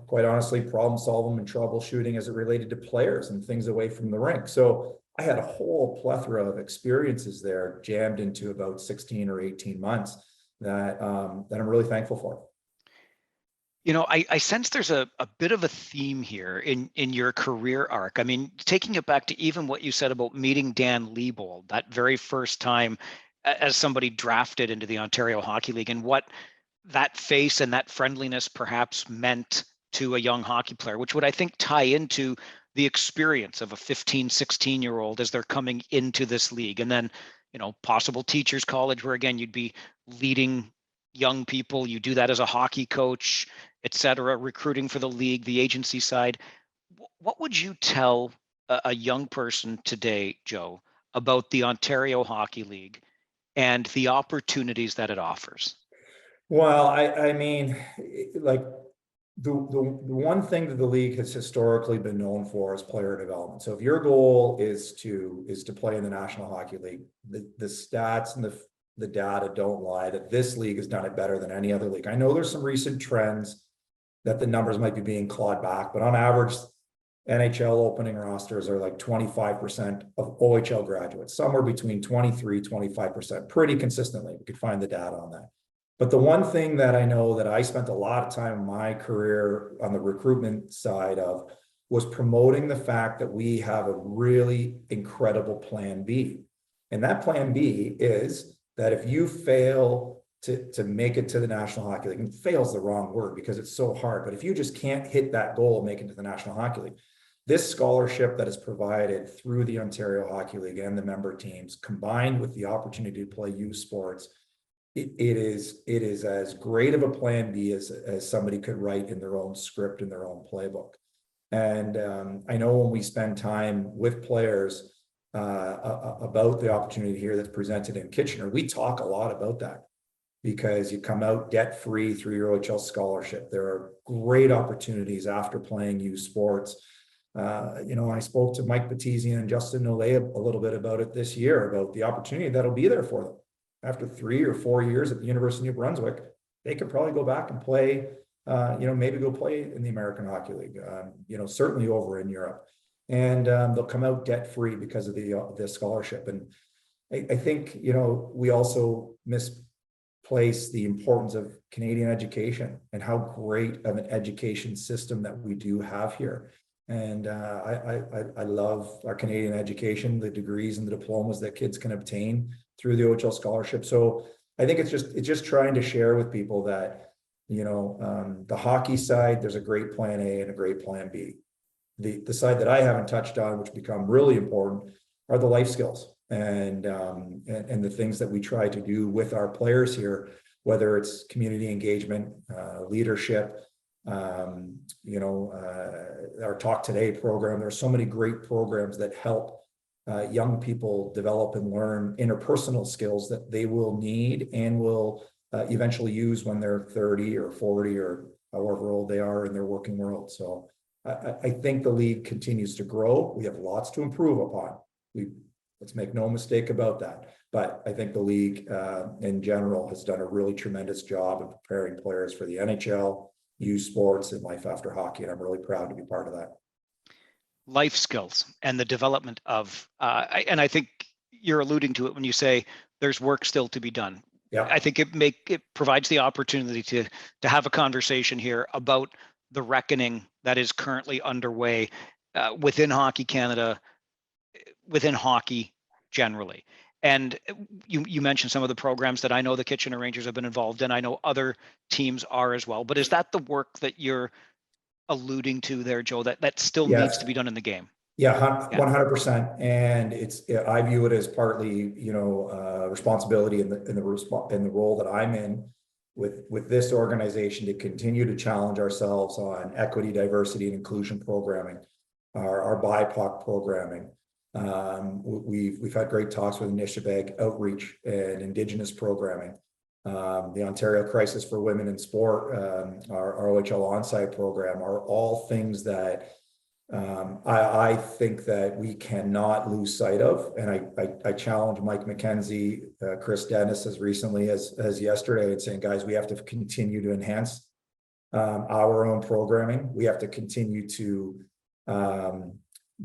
Quite honestly, problem solving and troubleshooting as it related to players and things away from the rink. So I had a whole plethora of experiences there jammed into about 16 or 18 months that I'm really thankful for. I sense there's a bit of a theme here in your career arc. I mean, taking it back to even what you said about meeting Dan Liebold, that very first time as somebody drafted into the Ontario Hockey League, and what that face and that friendliness perhaps meant to a young hockey player, which would, I think, tie into the experience of a 15, 16-year-old as they're coming into this league. And then, possible teachers college, where again, you'd be leading young people. You do that as a hockey coach, et cetera, recruiting for the league, the agency side. What would you tell a young person today, Joe, about the Ontario Hockey League and the opportunities that it offers? Well, I mean, like the one thing that the league has historically been known for is player development. So if your goal is to play in the National Hockey League, the stats and the data don't lie that this league has done it better than any other league. I know there's some recent trends that the numbers might be being clawed back, but on average, NHL opening rosters are like 25% of OHL graduates, somewhere between 23, 25%, pretty consistently. We could find the data on that. But the one thing that I know that I spent a lot of time in my career on the recruitment side of was promoting the fact that we have a really incredible plan B. And that plan B is that if you fail to make it to the National Hockey League, and fail is the wrong word because it's so hard, but if you just can't hit that goal of making it to the National Hockey League, this scholarship that is provided through the Ontario Hockey League and the member teams, combined with the opportunity to play youth sports, it is as great of a plan B as somebody could write in their own script, in their own playbook. And I know when we spend time with players about the opportunity here that's presented in Kitchener, we talk a lot about that because you come out debt-free through your OHL scholarship. There are great opportunities after playing youth sports. I spoke to Mike Battizian and Justin Nolay a little bit about it this year, about the opportunity that'll be there for them. After 3 or 4 years at the University of New Brunswick, they could probably go back and play, maybe go play in the American Hockey League, certainly over in Europe. And they'll come out debt-free because of the scholarship. And I think, we also misplace the importance of Canadian education and how great of an education system that we do have here. And I love our Canadian education, the degrees and the diplomas that kids can obtain through the OHL scholarship. So I think it's just trying to share with people that, the hockey side, there's a great plan A and a great plan B. The side that I haven't touched on, which become really important, are the life skills and the things that we try to do with our players here, whether it's community engagement, leadership, our Talk Today program. There's so many great programs that help young people develop and learn interpersonal skills that they will need and will eventually use when they're 30 or 40 or however old they are in their working world. So I think the league continues to grow. We have lots to improve upon. Let's make no mistake about that. But I think the league in general has done a really tremendous job of preparing players for the NHL, youth sports, and life after hockey. And I'm really proud to be part of that. Life skills and the development of, and I think you're alluding to it when you say there's work still to be done. Yeah. I think it provides the opportunity to have a conversation here about the reckoning that is currently underway within Hockey Canada, within hockey generally. And you mentioned some of the programs that I know the Kitchener Rangers have been involved in. I know other teams are as well. But is that the work that you're alluding to there, Joe, that still needs to be done in the game? Yeah, 100%. And I view it as partly, responsibility in the role that I'm in with this organization to continue to challenge ourselves on equity, diversity, and inclusion programming, our BIPOC programming. We've had great talks with Nishnabeg outreach and Indigenous programming. The Ontario Crisis for Women in Sport, our OHL onsite program are all things that I think that we cannot lose sight of, and I challenge Mike McKenzie, Chris Dennis as recently as yesterday, and saying, guys, we have to continue to enhance our own programming. We have to continue to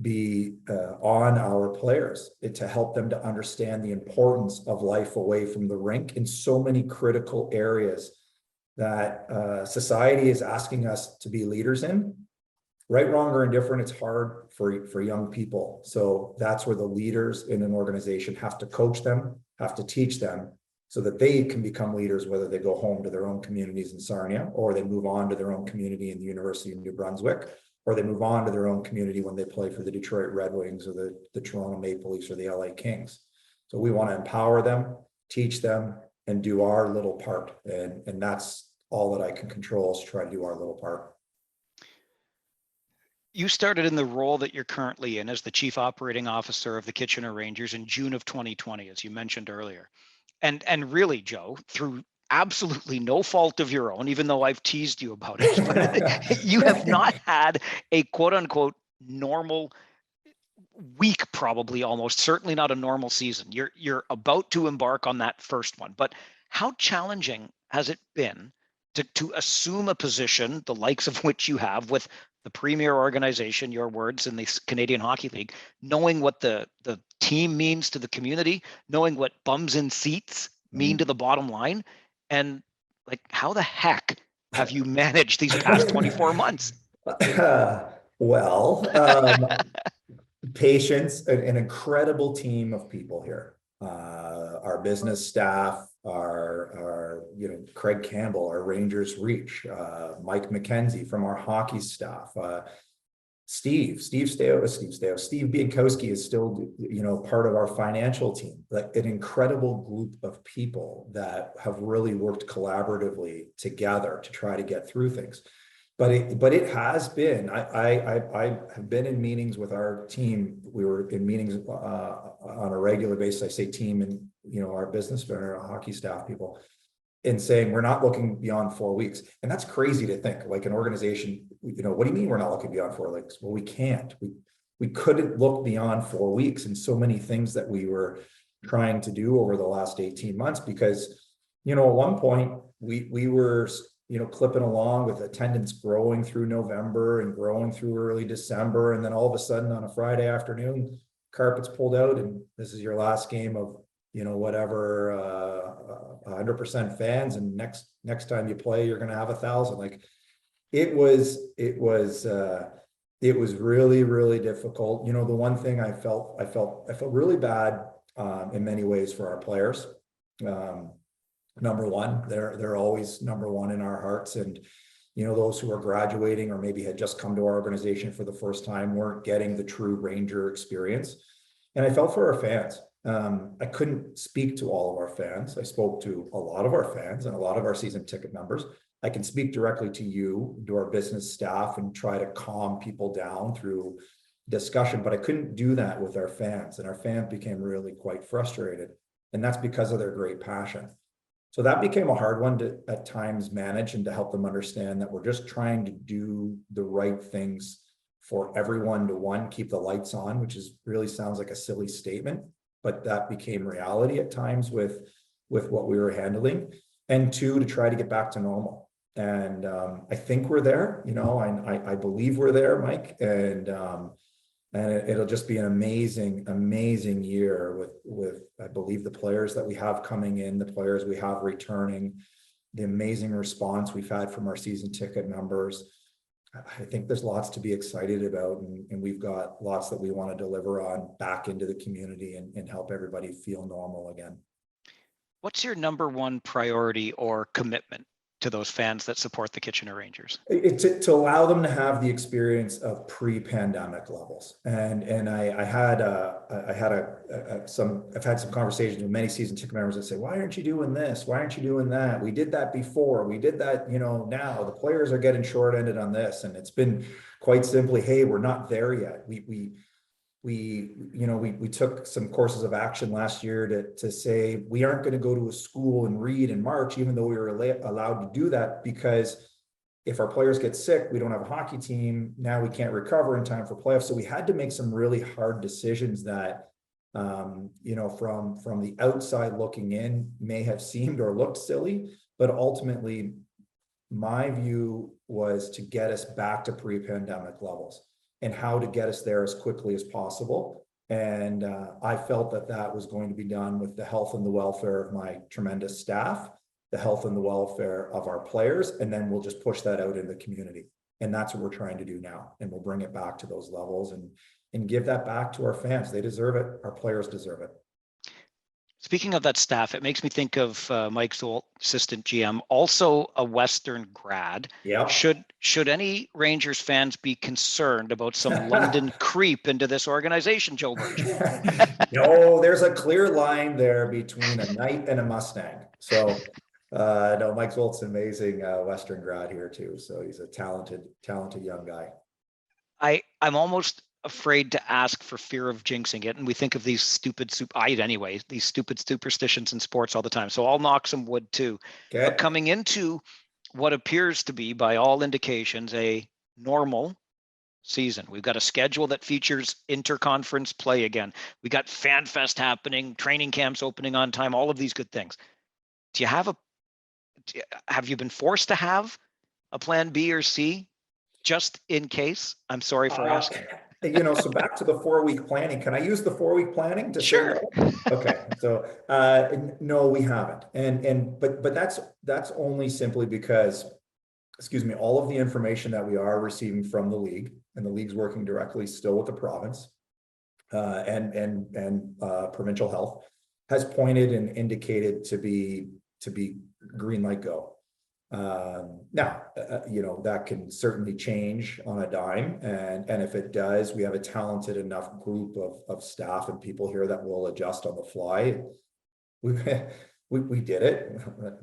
be on our players to help them to understand the importance of life away from the rink in so many critical areas that society is asking us to be leaders in. Right, wrong, or indifferent, it's hard for young people. So that's where the leaders in an organization have to coach them, have to teach them, so that they can become leaders, whether they go home to their own communities in Sarnia, or they move on to their own community in the University of New Brunswick, or they move on to their own community when they play for the Detroit Red Wings or the Toronto Maple Leafs or the LA Kings. So we want to empower them, teach them, and do our little part. And that's all that I can control, is try to do our little part. You started in the role that you're currently in as the Chief Operating Officer of the Kitchener Rangers in June of 2020, as you mentioned earlier. And really, Joe, through absolutely no fault of your own, even though I've teased you about it, but you have not had a quote unquote normal week, probably almost certainly not a normal season. You're about to embark on that first one, but how challenging has it been to assume a position the likes of which you have with the premier organization, your words, in the Canadian Hockey League, knowing what the team means to the community, knowing what bums in seats mean to the bottom line, and like, how the heck have you managed these past 24 months? Well, patience, an incredible team of people here. Our business staff, our Craig Campbell, our Rangers Reach, Mike McKenzie from our hockey staff, Steve Biankowski is still, part of our financial team. Like, an incredible group of people that have really worked collaboratively together to try to get through things. But it has been, I have been in meetings with our team. We were in meetings on a regular basis. I say team, and our business, our hockey staff people, and saying, we're not looking beyond 4 weeks. And that's crazy to think, like, an organization, what do you mean we're not looking beyond 4 weeks? Well, we can't. We couldn't look beyond 4 weeks, and so many things that we were trying to do over the last 18 months, because, at one point we were clipping along with attendance growing through November and growing through early December. And then all of a sudden on a Friday afternoon, carpets pulled out, and this is your last game of, whatever, 100% fans. And next time you play, you're going to have 1,000. Like, it was really, really difficult. The one thing I felt really bad in many ways for our players. Number one, they're always number one in our hearts. And, those who are graduating or maybe had just come to our organization for the first time weren't getting the true Ranger experience. And I felt for our fans. I couldn't speak to all of our fans. I spoke to a lot of our fans and a lot of our season ticket numbers. I can speak directly to you, to our business staff, and try to calm people down through discussion, but I couldn't do that with our fans. And our fans became really quite frustrated. And that's because of their great passion. So that became a hard one to at times manage, and to help them understand that we're just trying to do the right things for everyone, to keep the lights on, which really sounds like a silly statement, but that became reality at times with what we were handling, and two, to try to get back to normal. And I think we're there, I believe we're there, Mike, and it'll just be an amazing year with I believe the players that we have coming in, the players we have returning, the amazing response we've had from our season ticket numbers. I think there's lots to be excited about, and we've got lots that we want to deliver on back into the community and help everybody feel normal again. What's your number one priority or commitment to those fans that support the Kitchener Rangers? It's to allow them to have the experience of pre-pandemic levels. And I've had some conversations with many season ticket members that say, why aren't you doing this? Why aren't you doing that? We did that before. We did that, now the players are getting short-ended on this. And it's been quite simply, hey, we're not there yet. We took some courses of action last year to say we aren't going to go to a school and read in March, even though we were allowed to do that, because if our players get sick, we don't have a hockey team. Now we can't recover in time for playoffs. So we had to make some really hard decisions that, you know, from the outside looking in may have seemed or looked silly, but ultimately my view was to get us back to pre-pandemic levels and how to get us there as quickly as possible. And I felt that that was going to be done with the health and the welfare of my tremendous staff, the health and the welfare of our players, and then we'll just push that out in the community. And that's what we're trying to do now. And we'll bring it back to those levels and give that back to our fans. They deserve it. Our players deserve it. Speaking of that staff, it makes me think of Mike Zoll, assistant GM, also a Western grad. Yeah. Should any Rangers fans be concerned about some London creep into this organization, Joe Birch? No, there's a clear line there between a knight and a Mustang. So no, Mike Zolt's an amazing Western grad here too. So he's a talented young guy. I'm almost afraid to ask for fear of jinxing it. And we think of these these stupid superstitions in sports all the time. So I'll knock some wood too. Okay. But coming into what appears to be, by all indications, a normal season. We've got a schedule that features interconference play again. We got Fan Fest happening, training camps opening on time, all of these good things. Have you been forced to have a plan B or C just in case? I'm sorry for asking. You know, so back to the 4-week planning. Can I use the 4-week planning to sure? Say no? Okay, so no, we haven't, but that's only simply because, excuse me, all of the information that we are receiving from the league, and the league's working directly still with the province and provincial health, has pointed and indicated to be green light go. Now, you know, that can certainly change on a dime. And if it does, we have a talented enough group of staff and people here that will adjust on the fly. We did it,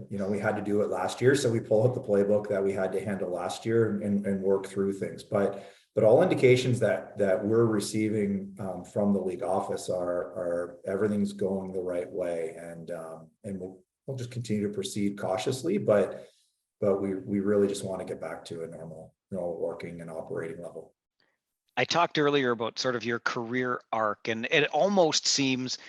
you know, we had to do it last year. So we pull out the playbook that we had to handle last year and work through things. But all indications that we're receiving from the league office are everything's going the right way. And we'll just continue to proceed cautiously, but we really just want to get back to a normal working and operating level. I talked earlier about sort of your career arc, and it almost seems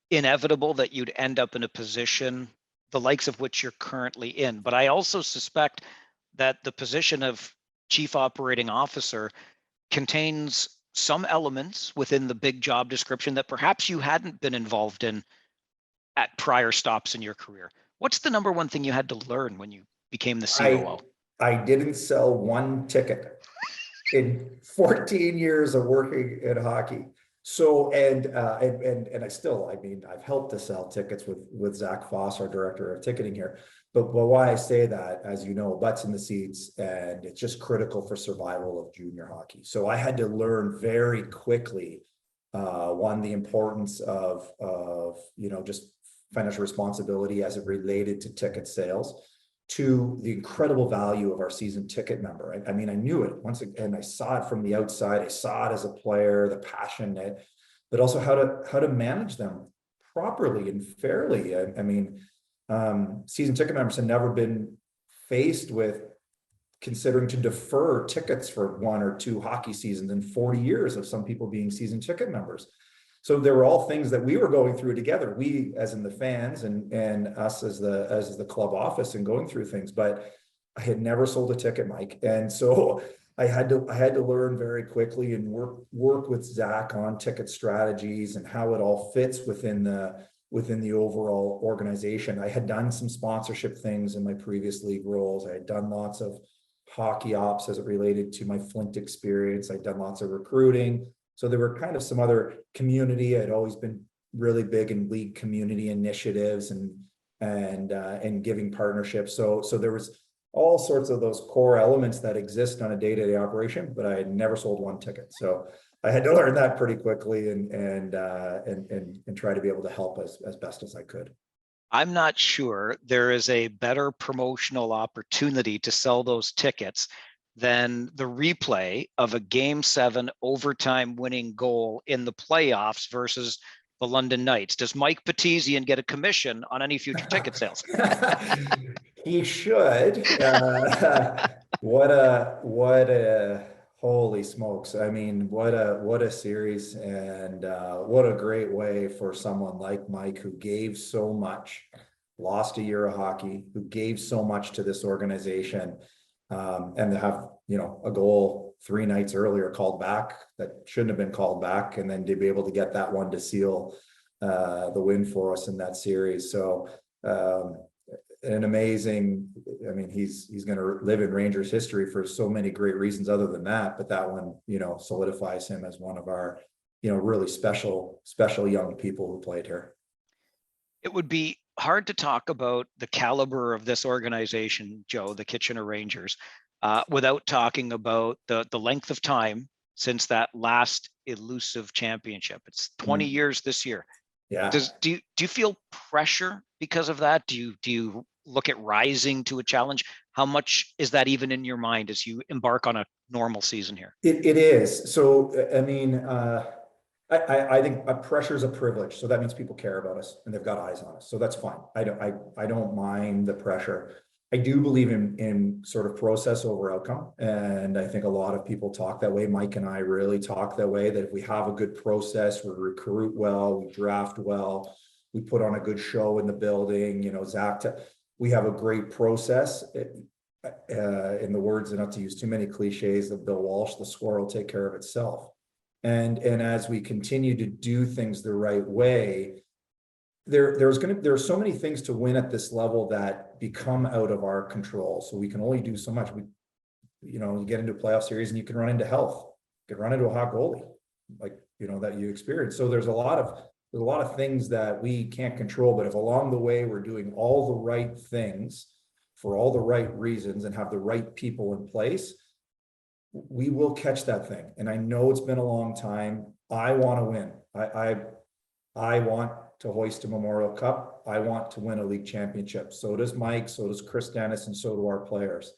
inevitable that you'd end up in a position the likes of which you're currently in. But I also suspect that the position of chief operating officer contains some elements within the big job description that perhaps you hadn't been involved in at prior stops in your career. What's the number one thing you had to learn when you became the COO? I didn't sell one ticket in 14 years of working in hockey. So, and I've helped to sell tickets with Zach Foss, our director of ticketing here. But why I say that, as you know, butts in the seats, and it's just critical for survival of junior hockey. So I had to learn very quickly, the importance of you know, just financial responsibility as it related to ticket sales, to the incredible value of our season ticket member. I mean, I knew it once again. I saw it from the outside. I saw it as a player, the passion, but also how to manage them properly and fairly. I mean, season ticket members have never been faced with considering to defer tickets for 1 or 2 hockey seasons in 40 years of some people being season ticket members. So there were all things that we were going through together, we as in the fans and us as the club office, and going through things. But I had never sold a ticket, Mike, and so I had to learn very quickly and work with Zach on ticket strategies and how it all fits within the overall organization. I had done some sponsorship things in my previous league roles. I had done lots of hockey ops as it related to my Flint experience. I'd done lots of recruiting. So there were kind of some other community. I'd always been really big in league community initiatives and giving partnerships. So there was all sorts of those core elements that exist on a day-to-day operation, but I had never sold one ticket. So I had to learn that pretty quickly and try to be able to help as best as I could. I'm not sure there is a better promotional opportunity to sell those tickets than the replay of a Game 7 overtime winning goal in the playoffs versus the London Knights. Does Mike Petizian get a commission on any future ticket sales? He should. What a holy smokes. I mean, what a series, and what a great way for someone like Mike, who gave so much, lost a year of hockey, who gave so much to this organization, and to have, a goal 3 nights earlier called back that shouldn't have been called back, and then to be able to get that one to seal the win for us in that series. So an amazing, I mean, he's going to live in Rangers history for so many great reasons other than that, but that one, solidifies him as one of our, really special young people who played here. It would be hard to talk about the caliber of this organization, Joe, the Kitchener Rangers, without talking about the length of time since that last elusive championship. It's 20 years this year. Yeah. Do you feel pressure because of that? Do you look at rising to a challenge? How much is that even in your mind as you embark on a normal season here? It is. So, I mean, I think pressure is a privilege. So that means people care about us and they've got eyes on us. So that's fine. I don't mind the pressure. I do believe in sort of process over outcome. And I think a lot of people talk that way. Mike and I really talk that way, that if we have a good process, we recruit well, we draft well, we put on a good show in the building, Zach, we have a great process. In the words, and not to use too many cliches of Bill Walsh, the score will take care of itself. And as we continue to do things the right way, there are so many things to win at this level that become out of our control. So we can only do so much. You get into a playoff series and you can run into health, you can run into a hot goalie, like, that you experience. So there's a lot of things that we can't control, but if along the way we're doing all the right things for all the right reasons and have the right people in place, we will catch that thing. And I know it's been a long time. I want to win. I want to hoist a Memorial Cup. I want to win a league championship. So does Mike, so does Chris Dennis, and so do our players.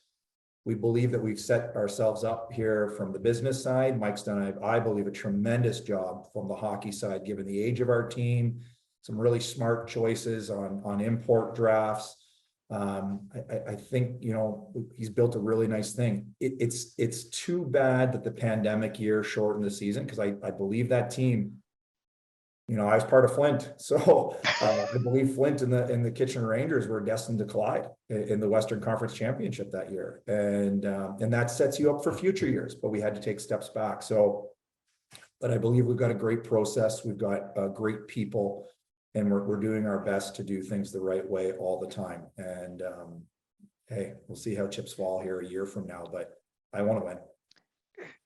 We believe that we've set ourselves up here from the business side. Mike's done, I believe, a tremendous job from the hockey side, given the age of our team, some really smart choices on import drafts. I think, he's built a really nice thing. It's too bad that the pandemic year shortened the season, because I believe that team, I was part of Flint, so I believe Flint and the Kitchener Rangers were destined to collide in the Western Conference Championship that year, and that sets you up for future years. But we had to take steps back. So, but I believe we've got a great process. We've got great people. And we're doing our best to do things the right way all the time. And hey, we'll see how chips fall here a year from now, but I want to win.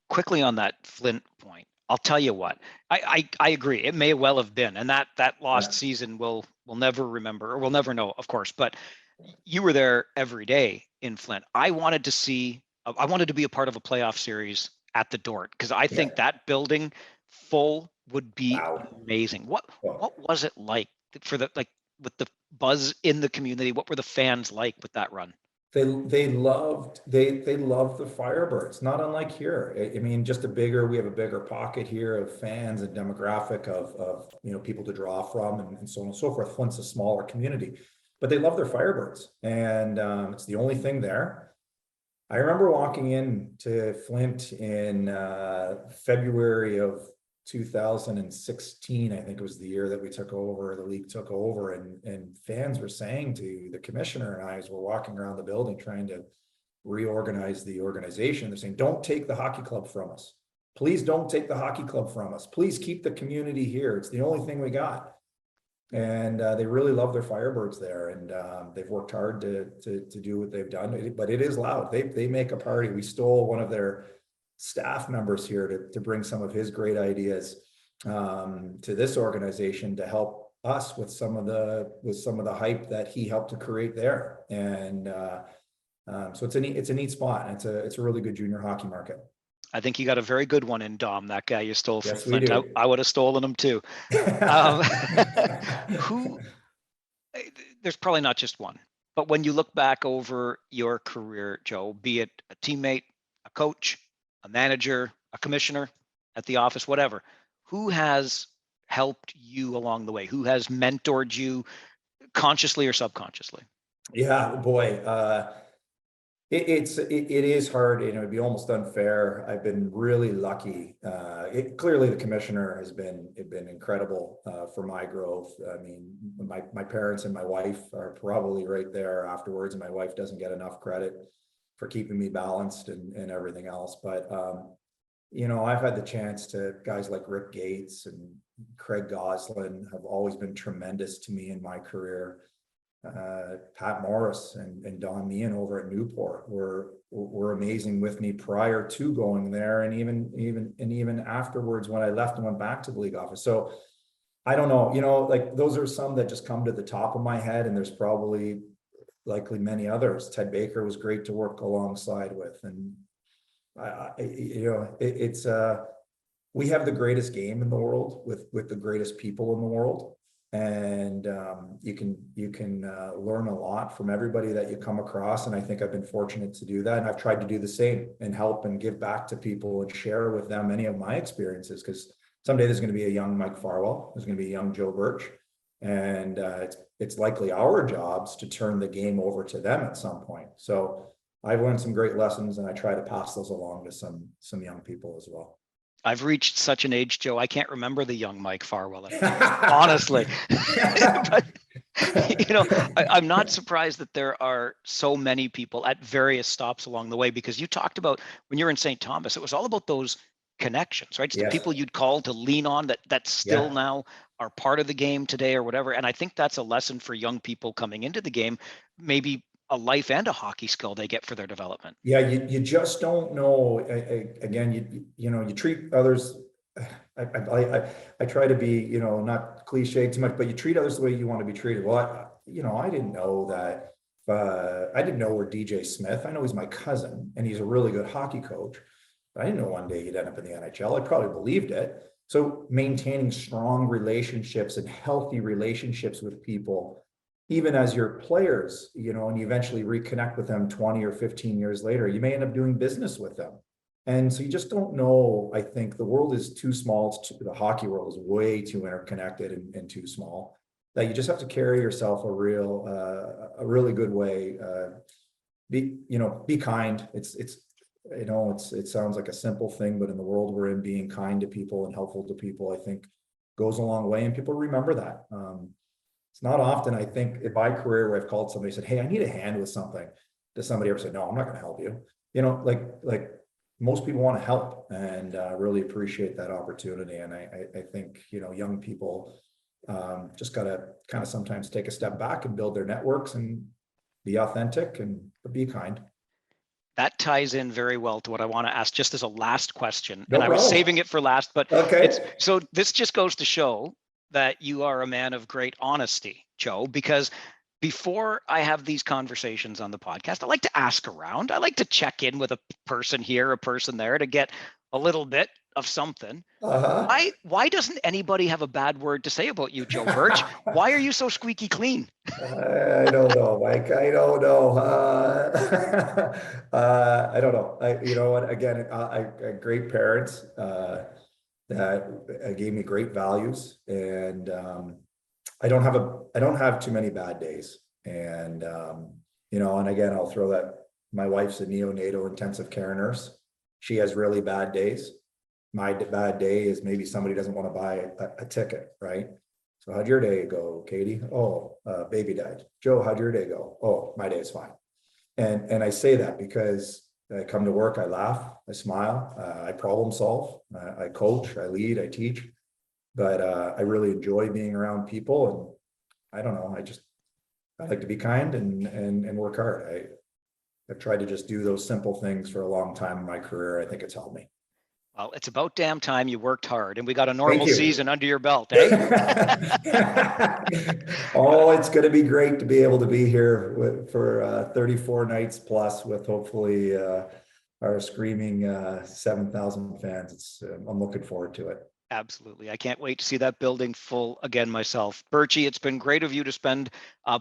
Quickly on that Flint point, I'll tell you what, I agree. It may well have been, and that lost season we'll never remember, or we'll never know, of course. But you were there every day in Flint. I wanted to be a part of a playoff series at the Dort, because I think that building full would be amazing. What was it like for with the buzz in the community? What were the fans like with that run? They loved the Firebirds, not unlike here. I mean, we have a bigger pocket here of fans and demographic of people to draw from, and so on and so forth. Flint's a smaller community, but they love their Firebirds, and it's the only thing there. I remember walking in to Flint in February of 2016, I think it was the year that the league took over, and fans were saying to the commissioner and I, as we're walking around the building trying to reorganize the organization, they're saying, don't take the hockey club from us. Please don't take the hockey club from us. Please keep the community here. It's the only thing we got. And they really love their Firebirds there, and they've worked hard to do what they've done. But it is loud. They make a party. We stole one of their staff members here to bring some of his great ideas to this organization to help us with some of the hype that he helped to create there. And so it's a neat spot. And it's a really good junior hockey market. I think you got a very good one in Dom, that guy you stole from Yes, Flint. I would have stolen him too. There's probably not just one, but when you look back over your career, Joe, be it a teammate, a coach, a manager, a commissioner at the office, whatever, who has helped you along the way? Who has mentored you consciously or subconsciously? Yeah, boy. It is hard, it'd be almost unfair. I've been really lucky. Clearly the commissioner has been incredible for my growth. I mean, my parents and my wife are probably right there afterwards, and my wife doesn't get enough credit for keeping me balanced and everything else. But I've had the chance to guys like Rick Gates and Craig Goslin have always been tremendous to me in my career. Pat Morris and Don Meehan over at Newport were amazing with me prior to going there, and even afterwards when I left and went back to the league office. So I don't know, like those are some that just come to the top of my head, and there's probably likely many others. Ted Baker was great to work alongside with, and we have the greatest game in the world with the greatest people in the world. And you can learn a lot from everybody that you come across, and I think I've been fortunate to do that, and I've tried to do the same and help and give back to people and share with them any of my experiences, because someday there's going to be a young Mike Farwell, there's going to be a young Joe Birch, and it's likely our jobs to turn the game over to them at some point. So I've learned some great lessons, and I try to pass those along to some young people as well. I've reached such an age, Joe, I can't remember the young Mike Farwell anymore, honestly. But, I'm not surprised that there are so many people at various stops along the way, because you talked about when you're in St. Thomas, it was all about those connections, right? It's the people you'd call to lean on that still now are part of the game today or whatever. And I think that's a lesson for young people coming into the game, maybe a life and a hockey skill they get for their development. Yeah, you just don't know. Again, you treat others. I try to be, not cliche too much, but you treat others the way you want to be treated. Well, I didn't know that. I didn't know where DJ Smith. I know he's my cousin, and he's a really good hockey coach. But I didn't know one day he'd end up in the NHL. I probably believed it. So maintaining strong relationships and healthy relationships with people, even as your players, and you eventually reconnect with them 20 or 15 years later, you may end up doing business with them. And so you just don't know. I think the world is too small. The hockey world is way too interconnected and too small, that you just have to carry yourself a really good way. Be kind. It sounds like a simple thing, but in the world we're in, being kind to people and helpful to people, I think goes a long way, and people remember that. It's not often, I think, in my career where I've called somebody and said, "Hey, I need a hand with something." Does somebody ever say, "No, I'm not going to help you"? Like most people want to help, and really appreciate that opportunity. And I think, young people just got to kind of sometimes take a step back and build their networks and be authentic and be kind. That ties in very well to what I want to ask just as a last question. No and I was problem. saving it for last, but Okay. so this just goes to show that you are a man of great honesty, Joe, because before I have these conversations on the podcast, I like to ask around. I like to check in with a person here, a person there, to get a little bit of something. Why doesn't anybody have a bad word to say about you, Joe Birch? Why are you so squeaky clean? I don't know, Mike. I don't know. I don't know. You know what? Again, I great parents that gave me great values, and I don't have too many bad days. And and again, I'll throw that. My wife's a neonatal intensive care nurse. She has really bad days. My bad day is maybe somebody doesn't want to buy a ticket, right? So how'd your day go, Katie? Oh, baby died. Joe, how'd your day go? Oh, my day is fine. And I say that because I come to work, I laugh, I smile, I problem solve, I coach, I lead, I teach, but I really enjoy being around people. And I don't know, I like to be kind and work hard. I've tried to just do those simple things for a long time in my career. I think it's helped me. Well, it's about damn time you worked hard, and we got a normal season under your belt, eh? Oh, it's going to be great to be able to be here for 34 nights plus, with hopefully our screaming 7,000 fans. I'm looking forward to it. Absolutely. I can't wait to see that building full again myself. Birchie, it's been great of you to spend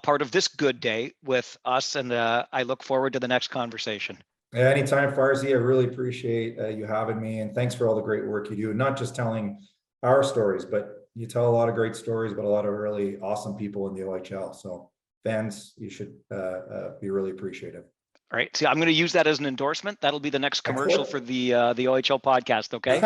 part of this good day with us, and I look forward to the next conversation. Yeah, anytime, Farzy. I really appreciate you having me, and thanks for all the great work you do. Not just telling our stories, but you tell a lot of great stories about a lot of really awesome people in the OHL. So fans, you should be really appreciative. All right. See, I'm going to use that as an endorsement. That'll be the next commercial for the OHL podcast. Okay.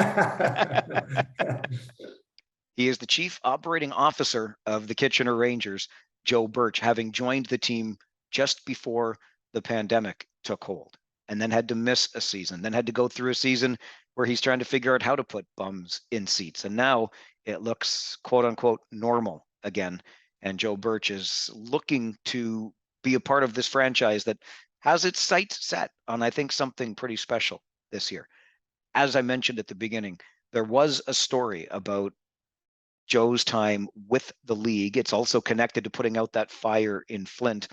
He is the chief operating officer of the Kitchener Rangers, Joe Birch, having joined the team just before the pandemic took hold, and then had to miss a season, then had to go through a season where he's trying to figure out how to put bums in seats. And now it looks quote unquote normal again. And Joe Birch is looking to be a part of this franchise that has its sights set on, I think, something pretty special this year. As I mentioned at the beginning, there was a story about Joe's time with the league. It's also connected to putting out that fire in Flint.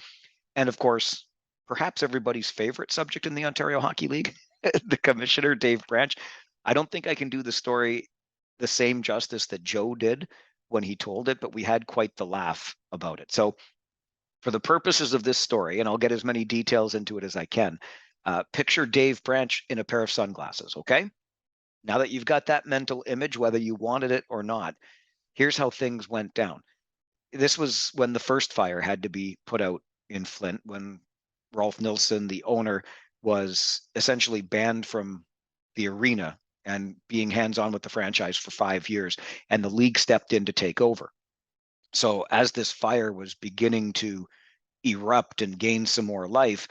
And of course, perhaps everybody's favorite subject in the Ontario Hockey League, the commissioner, Dave Branch. I don't think I can do the story the same justice that Joe did when he told it, but we had quite the laugh about it. So for the purposes of this story, and I'll get as many details into it as I can, picture Dave Branch in a pair of sunglasses, okay? Now that you've got that mental image, whether you wanted it or not, here's how things went down. This was when the first fire had to be put out in Flint, when Rolf Nilsson, the owner, was essentially banned from the arena and being hands-on with the franchise for 5 years, and the league stepped in to take over. So as this fire was beginning to erupt and gain some more life,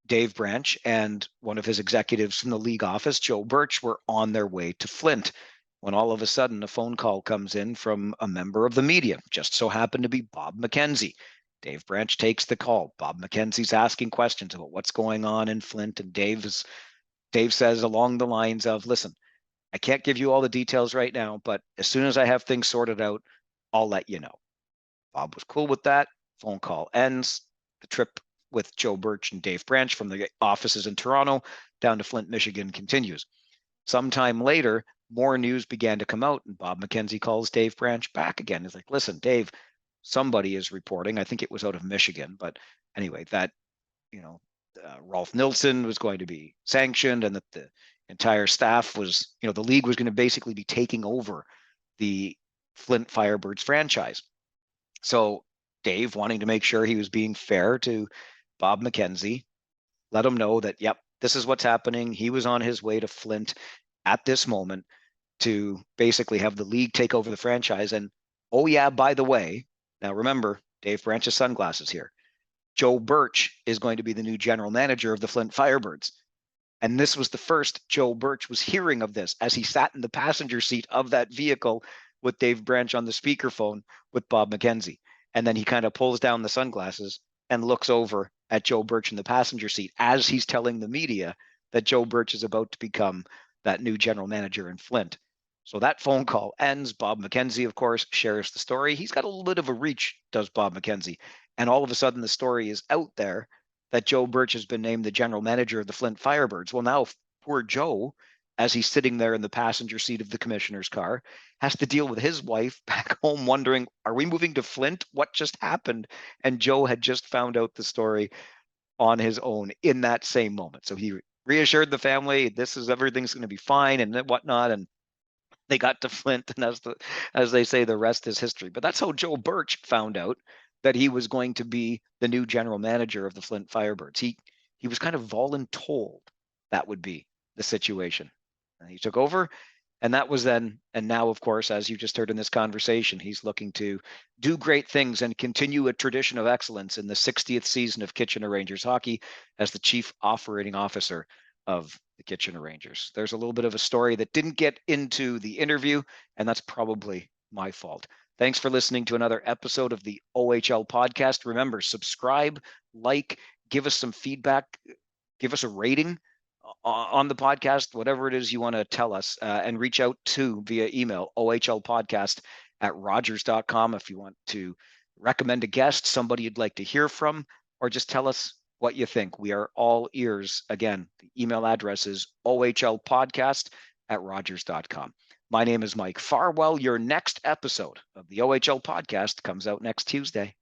Dave Branch and one of his executives from the league office, Joe Birch, were on their way to Flint when all of a sudden a phone call comes in from a member of the media, just so happened to be Bob McKenzie. Dave Branch takes the call. Bob McKenzie's asking questions about what's going on in Flint, and Dave says along the lines of, listen, I can't give you all the details right now, but as soon as I have things sorted out, I'll let you know. Bob was cool with that. Phone call ends. The trip with Joe Birch and Dave Branch from the offices in Toronto down to Flint, Michigan continues. Sometime later, more news began to come out, and Bob McKenzie calls Dave Branch back again. He's like, listen, Dave, somebody is reporting. I think it was out of Michigan, but anyway, that, Rolf Nilsson was going to be sanctioned, and that the entire staff was, the league was going to basically be taking over the Flint Firebirds franchise. So Dave, wanting to make sure he was being fair to Bob McKenzie, let him know that, yep, this is what's happening. He was on his way to Flint at this moment to basically have the league take over the franchise. And, oh yeah, by the way, now remember, Dave Branch's sunglasses here. Joe Birch is going to be the new general manager of the Flint Firebirds. And this was the first Joe Birch was hearing of this as he sat in the passenger seat of that vehicle with Dave Branch on the speakerphone with Bob McKenzie. And then he kind of pulls down the sunglasses and looks over at Joe Birch in the passenger seat as he's telling the media that Joe Birch is about to become that new general manager in Flint. So that phone call ends. Bob McKenzie, of course, shares the story. He's got a little bit of a reach, does Bob McKenzie. And all of a sudden the story is out there that Joe Birch has been named the general manager of the Flint Firebirds. Well, now poor Joe, as he's sitting there in the passenger seat of the commissioner's car, has to deal with his wife back home wondering, are we moving to Flint? What just happened? And Joe had just found out the story on his own in that same moment. So he reassured the family, everything's going to be fine and whatnot. And they got to Flint, and as they say, the rest is history. But that's how Joe Birch found out that he was going to be the new general manager of the Flint Firebirds. He was kind of voluntold that would be the situation. And he took over, and that was then. And now, of course, as you just heard in this conversation, he's looking to do great things and continue a tradition of excellence in the 60th season of Kitchener Rangers hockey as the chief operating officer of the Kitchener Rangers. There's a little bit of a story that didn't get into the interview, and that's probably my fault. Thanks for listening to another episode of the OHL podcast. Remember, subscribe, like, give us some feedback, give us a rating on the podcast, whatever it is you want to tell us, and reach out to via email, ohlpodcast@rogers.com, if you want to recommend a guest, somebody you'd like to hear from, or just tell us what you think. We are all ears. Again, the email address is ohlpodcast@rogers.com. My name is Mike Farwell. Your next episode of the OHL podcast comes out next Tuesday.